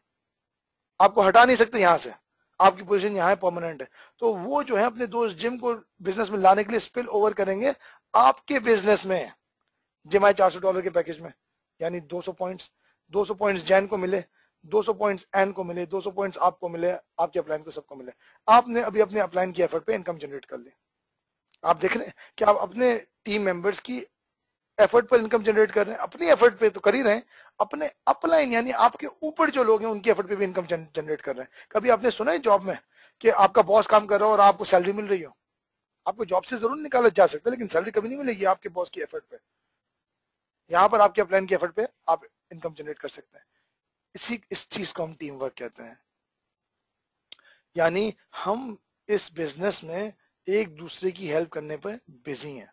आपको हटा नहीं सकते यहां से, आपकी पोजीशन यहाँ है, परमानेंट है। तो वो जो है अपने दोस्त जिम को बिजनेस में लाने के लिए स्पिल ओवर करेंगे आपके बिजनेस में, जिम आए $400 के पैकेज में, यानी 200 पॉइंट्स, 200 पॉइंट्स जैन को मिले, 200 पॉइंट्स एन को मिले, 200 पॉइंट्स आपको मिले, आपके अपलाइन को सबको मिले। आपने अभी अपने अपलाइन की एफर्ट पे इनकम जनरेट कर ली। आप देख रहे हैं कि आप अपने टीम मेंबर्स की एफर्ट पर इनकम जनरेट कर रहे हैं, अपनी एफर्ट पे तो कर ही रहे हैं, अपने अपलाइन यानी आपके ऊपर जो लोग हैं उनकी एफर्ट पे भी इनकम जनरेट कर रहे हैं। कभी आपने सुना है जॉब में कि आपका बॉस काम कर रहा हो और आपको सैलरी मिल रही हो? आपको जॉब से जरूर निकाला जा सकता है, लेकिन सैलरी कभी नहीं मिलेगी आपके बॉस की एफर्ट पे। यहाँ पर आपके अपलाइन की एफर्ट पे आप इनकम जनरेट कर सकते हैं। इस चीज को हम टीम वर्क कहते हैं, यानी हम इस बिजनेस में एक दूसरे की हेल्प करने पर बिजी हैं।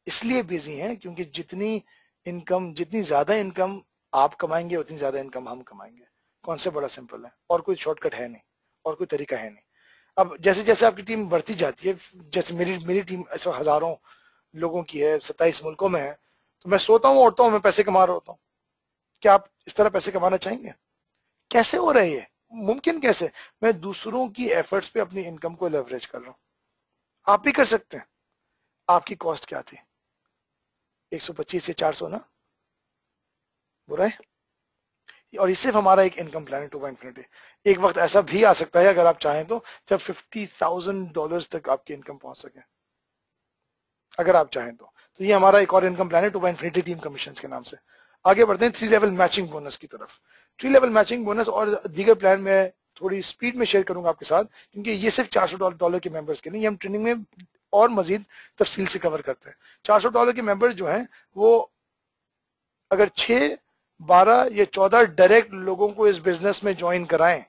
इसलिए बिजी हैं क्योंकि जितनी ज्यादा इनकम आप कमाएंगे उतनी ज्यादा इनकम हम कमाएंगे। कॉन्सेप्ट बड़ा सिंपल है, और कोई शॉर्टकट है नहीं, और कोई तरीका है नहीं। अब जैसे जैसे आपकी टीम बढ़ती जाती है, जैसे मेरी टीम ऐसे हजारों लोगों की है, 27 मुल्कों में है, तो मैं सोता हूँ उठता हूँ, मैं पैसे कमा रहा होता हूँ। क्या आप इस तरह पैसे कमाना चाहेंगे? कैसे हो रहा है ये मुमकिन? कैसे? मैं दूसरों की एफर्ट्स पे अपनी इनकम को लेवरेज कर रहा हूँ। आप भी कर सकते हैं। आपकी कॉस्ट क्या थी? 125 या 400 ना, बुरा है? और ये सिर्फ हमारा एक इनकम प्लान है 2.50। एक वक्त ऐसा भी आ सकता है अगर आप चाहें तो, जब $50,000 तक आपकी इनकम पहुंच सके, अगर आप चाहें तो ये हमारा एक और इनकम प्लान है 2.50 टीम कमीशन के नाम से। आगे बढ़ते हैं 3 लेवल मैचिंग बोनस की तरफ। 3 लेवल मैचिंग बोनस और दीगर प्लान में थोड़ी स्पीड में शेयर करूंगा आपके साथ, क्योंकि ये सिर्फ $400 के मेंबर्स के लिए, ये हम ट्रेनिंग में और मजीद तफसील से कवर करते हैं। $400 के मेंबर्स जो हैं वो अगर 6, 12 या 14 डायरेक्ट लोगों को इस बिजनेस में ज्वाइन कराएं,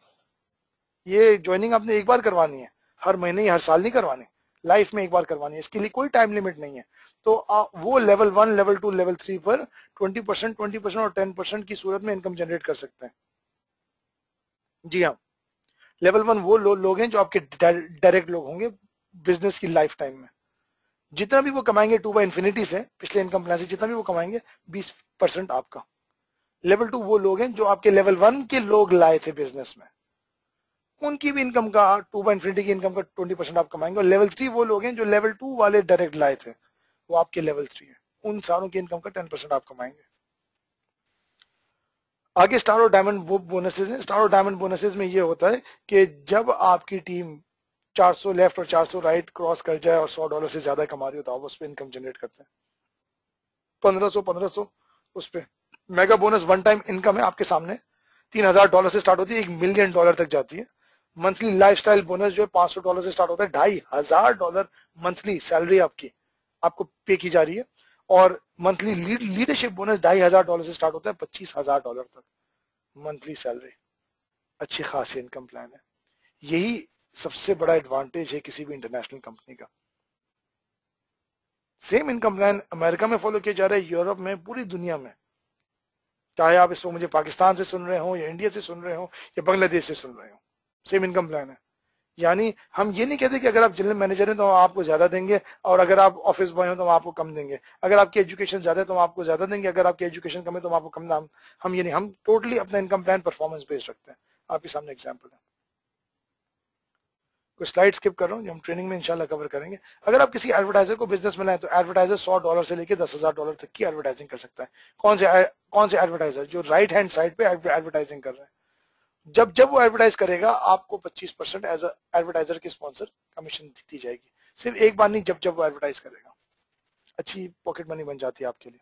ये ज्वाइनिंग आपने एक बार करवानी है, हर महीने या हर साल नहीं करवानी, लाइफ में एक बार करवानी है, इसके लिए कोई टाइम लिमिट नहीं है। तो वो लेवल 1, लेवल 2, लेवल 3 पर 20%, 20% और 10% की सूरत में इनकम जनरेट कर सकते हैं। जी हाँ, लेवल 1 वो लोग हैं जो आपके डायरेक्ट लोग होंगे बिजनेस की लाइफ टाइम में। जितना भी वो कमाएंगे 2/infinity से, पिछले इनकम प्लान से जितना भी वो कमाएंगे 20% आपका। लेवल 2 वो लोग हैं जो आपके लेवल 1 के लोग लाए थे बिजनेस में, उनकी भी इनकम का 2/infinity की इनकम का 20% आप कमाएंगे। और लेवल 3 वो लोग हैं जो लेवल 2 वाले डायरेक्ट लाए थे, वो आपके लेवल 3 है, उन सारों की इनकम का 10% आप कमाएंगे। आगे स्टार और डायमंड बोनसेस हैं। स्टार और डायमंड बोनसेस में ये होता है कि जब आपकी टीम 400 लेफ्ट और 400 राइट क्रॉस कर जाए और $100 से ज्यादा कमा रही हो, तो आप उस पर इनकम जनरेट करते हैं। 1500 उस पर mega bonus one time income है आपके सामने, $3000 से स्टार्ट होती है, $1 मिलियन तक जाती है। मंथली लाइफस्टाइल बोनस जो है $500 से स्टार्ट होता है, $2500 मंथली सैलरी आपको पे की जा रही है। और मंथली लीडरशिप बोनस $2500 से स्टार्ट होता है, $25,000 तक मंथली सैलरी। अच्छी खासी इनकम प्लान है। यही सबसे बड़ा एडवांटेज है किसी भी इंटरनेशनल कंपनी का। सेम इनकम प्लान अमेरिका में फॉलो किया जा रहा है, यूरोप में, पूरी दुनिया में चाहे आप इसको मुझे पाकिस्तान से सुन रहे हो या इंडिया से सुन रहे हो या बांग्लादेश से सुन रहे हो, सेम इनकम प्लान है। यानी हम ये नहीं कहते कि अगर आप जनरल मैनेजर हैं तो हम आपको ज्यादा देंगे और अगर आप ऑफिस बॉय हो तो हम आपको कम देंगे, अगर आपकी एजुकेशन ज्यादा है तो हम आपको ज्यादा देंगे, अगर आपकी एजुकेशन कम है तो हम आपको कम दाम। हम ये नहीं, हम टोटली अपना इनकम प्लान परफॉर्मेंस बेस्ड रखते हैं। आपके सामने एग्जाम्पल है, कुछ स्लाइड स्किप कर रहा हूँ जो हम ट्रेनिंग में इंशाल्लाह कवर करेंगे। अगर आप किसी एडवर्टाइजर को बिजनेस में लाएं तो एडवर्टाइजर $100 से लेकर $10,000 तक की एडवर्टाइजिंग कर सकता है। कौन से एडवर्टाइजर? जो राइट हैंड साइड पे एडवर्टाइजिंग कर रहे हैं। जब जब वो एडवर्टाइज करेगा आपको 25% एज एडवर्टाइजर की स्पॉन्सर कमीशन दी जाएगी। सिर्फ एक बार नहीं, जब जब वो एडवर्टाइज करेगा। अच्छी पॉकेट मनी बन जाती है आपके लिए।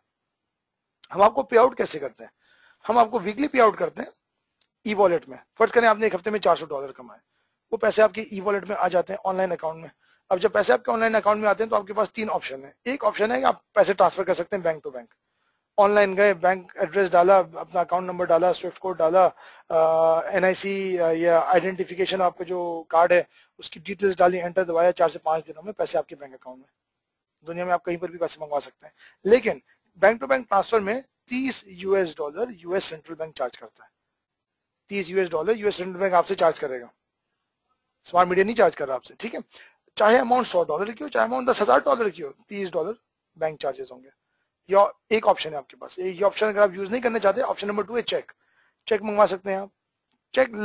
हम आपको पे आउट कैसे करते हैं? हम आपको वीकली पे आउट करते हैं ई वॉलेट में। फर्ज करें आपने एक हफ्ते में $400 कमाए, वो पैसे आपके ई वॉलेट में आ जाते हैं ऑनलाइन अकाउंट में। अब जब पैसे आपके ऑनलाइन अकाउंट में आते हैं तो आपके पास 3 ऑप्शन है। एक ऑप्शन है कि आप पैसे ट्रांसफर कर सकते हैं बैंक टू बैंक। ऑनलाइन गए, बैंक एड्रेस डाला, अपना अकाउंट नंबर डाला, स्विफ्ट कोड डाला, एनआईसी या आइडेंटिफिकेशन आपका जो कार्ड है उसकी डिटेल्स डाली, एंटर दबाया, 4 से 5 दिनों में पैसे आपके बैंक अकाउंट में। दुनिया में आप कहीं पर भी पैसे मंगवा सकते हैं। लेकिन बैंक टू बैंक ट्रांसफर में $30 यूएस सेंट्रल बैंक चार्ज करता है। $30 यूएस सेंट्रल बैंक आपसे चार्ज करेगा। स्मार्ट मीडिया नहीं चार्ज कर रहा आपसे, ठीक है। चाहे अमाउंट $100 की हो, चाहे अमाउंट $10,000 की हो, $30 बैंक चार्जेस होंगे। या एक ऑप्शन है आपके पास, ये ऑप्शन अगर आप यूज नहीं करना चाहते, ऑप्शन नंबर 2 है चेक। चेक मंगवा सकते हैं आप। चेक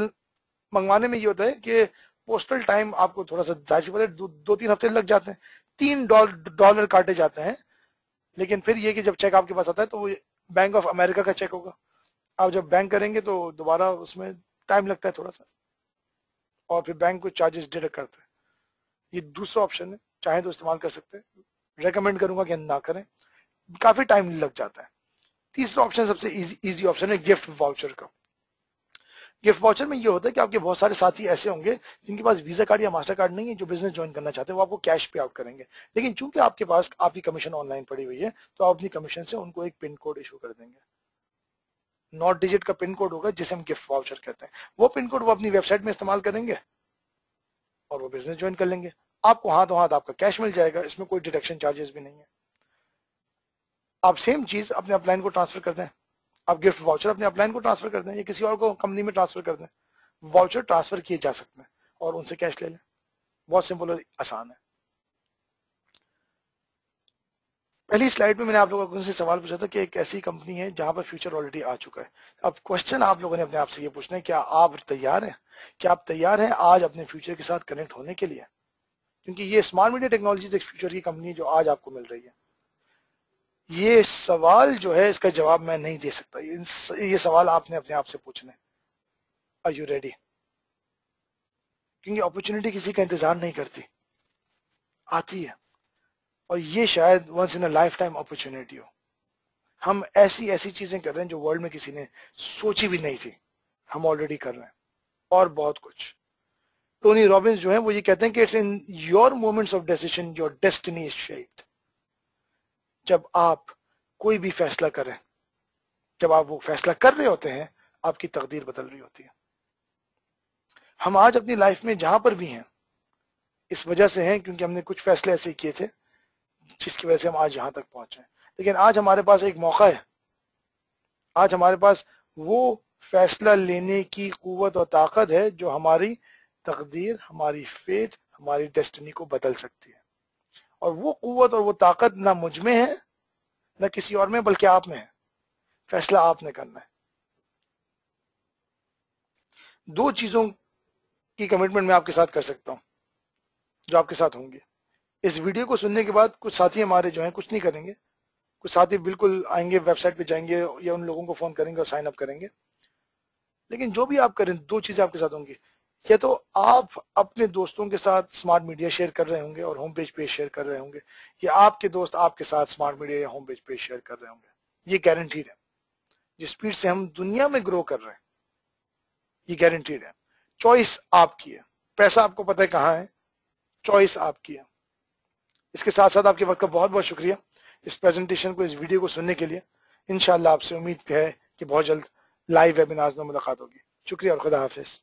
मंगवाने में ये होता है कि पोस्टल टाइम आपको थोड़ा सा जायज पड़े, 2-3 हफ्ते लग जाते हैं, $3 काटे जाते हैं। लेकिन फिर ये कि जब चेक आपके पास आता है तो वो बैंक ऑफ अमेरिका का चेक होगा। आप जब बैंक करेंगे तो दोबारा उसमें टाइम लगता है थोड़ा सा, और फिर बैंक को चार्जेस डिडक्ट करता है। ये दूसरा ऑप्शन है, चाहे तो इस्तेमाल कर सकते हैं। रेकमेंड करूंगा कि ना करें, काफी टाइम लग जाता है। तीसरा ऑप्शन सबसे इजी ऑप्शन है गिफ्ट वाउचर का। गिफ्ट वाउचर में ये होता है कि आपके बहुत सारे साथी ऐसे होंगे जिनके पास वीजा कार्ड या मास्टर कार्ड नहीं है, जो बिजनेस ज्वाइन करना चाहते हैं, वो आपको कैश पे आउट करेंगे। लेकिन चूंकि आपके पास आपकी कमीशन ऑनलाइन पड़ी हुई है तो आप अपनी कमीशन से उनको एक पिन कोड इशू कर देंगे। 9 डिजिट का पिन कोड होगा जिसे हम गिफ्ट वाउचर कहते हैं। वो पिन कोड वो अपनी वेबसाइट में इस्तेमाल करेंगे और वो बिजनेस ज्वाइन कर लेंगे। आपको हाथों हाथ आपका कैश मिल जाएगा, इसमें कोई डिडक्शन चार्जेस भी नहीं है। आप सेम चीज अपने अपलाइन को ट्रांसफर कर दें, आप गिफ्ट वाउचर अपने अपलाइन को ट्रांसफर कर दें या किसी और को कंपनी में ट्रांसफर कर दें, वाउचर ट्रांसफर किए जा सकते हैं और उनसे कैश ले लें। बहुत सिंपल और आसान है। पहली स्लाइड में मैंने आप लोगों से सवाल पूछा था कि एक ऐसी कंपनी है जहां पर फ्यूचर ऑलरेडी आ चुका है। अब क्वेश्चन आप लोगों ने अपने आप से ये पूछना है, क्या आप तैयार हैं? क्या आप तैयार हैं आज अपने फ्यूचर के साथ कनेक्ट होने के लिए? क्योंकि ये स्मार्ट मीडिया टेक्नोलॉजीज एक फ्यूचर की कंपनी जो आज आपको मिल रही है। ये सवाल जो है इसका जवाब मैं नहीं दे सकता, ये सवाल आपने अपने आप से पूछना है। Are you ready? क्योंकि अपॉर्चुनिटी किसी का इंतजार नहीं करती, आती है, और ये शायद once in a lifetime opportunity हो। हम ऐसी ऐसी चीजें कर रहे हैं जो वर्ल्ड में किसी ने सोची भी नहीं थी, हम ऑलरेडी कर रहे हैं, और बहुत कुछ। टोनी रॉबिन्स जो है वो ये कहते हैं कि it's in your moments of decision your destiny is shaped. जब आप कोई भी फैसला करें, जब आप वो फैसला कर रहे होते हैं, आपकी तकदीर बदल रही होती है। हम आज अपनी लाइफ में जहां पर भी हैं इस वजह से हैं क्योंकि हमने कुछ फैसले ऐसे किए थे जिसकी वजह से हम आज यहां तक पहुंचे। लेकिन आज हमारे पास एक मौका है, आज हमारे पास वो फैसला लेने की कुव्वत और ताकत है जो हमारी तकदीर, हमारी फेट, हमारी डेस्टिनी को बदल सकती है। और वो कुव्वत और वो ताकत ना मुझ में है ना किसी और में, बल्कि आप में है। फैसला आपने करना है। 2 चीजों की कमिटमेंट मैं आपके साथ कर सकता हूं जो आपके साथ होंगे। इस वीडियो को सुनने के बाद कुछ साथी हमारे जो हैं कुछ नहीं करेंगे, कुछ साथी बिल्कुल आएंगे, वेबसाइट पे जाएंगे या उन लोगों को फोन करेंगे और साइन अप करेंगे। लेकिन जो भी आप करें, 2 चीजें आपके साथ होंगी। या तो आप अपने दोस्तों के साथ स्मार्ट मीडिया शेयर कर रहे होंगे और होम पेज पे शेयर कर रहे होंगे, या आपके दोस्त आपके साथ स्मार्ट मीडिया या होम पेज पे शेयर कर रहे होंगे। ये गारंटीड है। जिस स्पीड से हम दुनिया में ग्रो कर रहे हैं, ये गारंटीड है। चॉइस आपकी है। पैसा आपको पता है कहाँ है, चॉइस आपकी है। इसके साथ साथ आपके वक्त का बहुत बहुत शुक्रिया इस प्रेजेंटेशन को, इस वीडियो को सुनने के लिए। इंशाल्लाह आपसे उम्मीद है कि बहुत जल्द लाइव वेबिनार्स में मुलाकात होगी। शुक्रिया और खुदा हाफिज।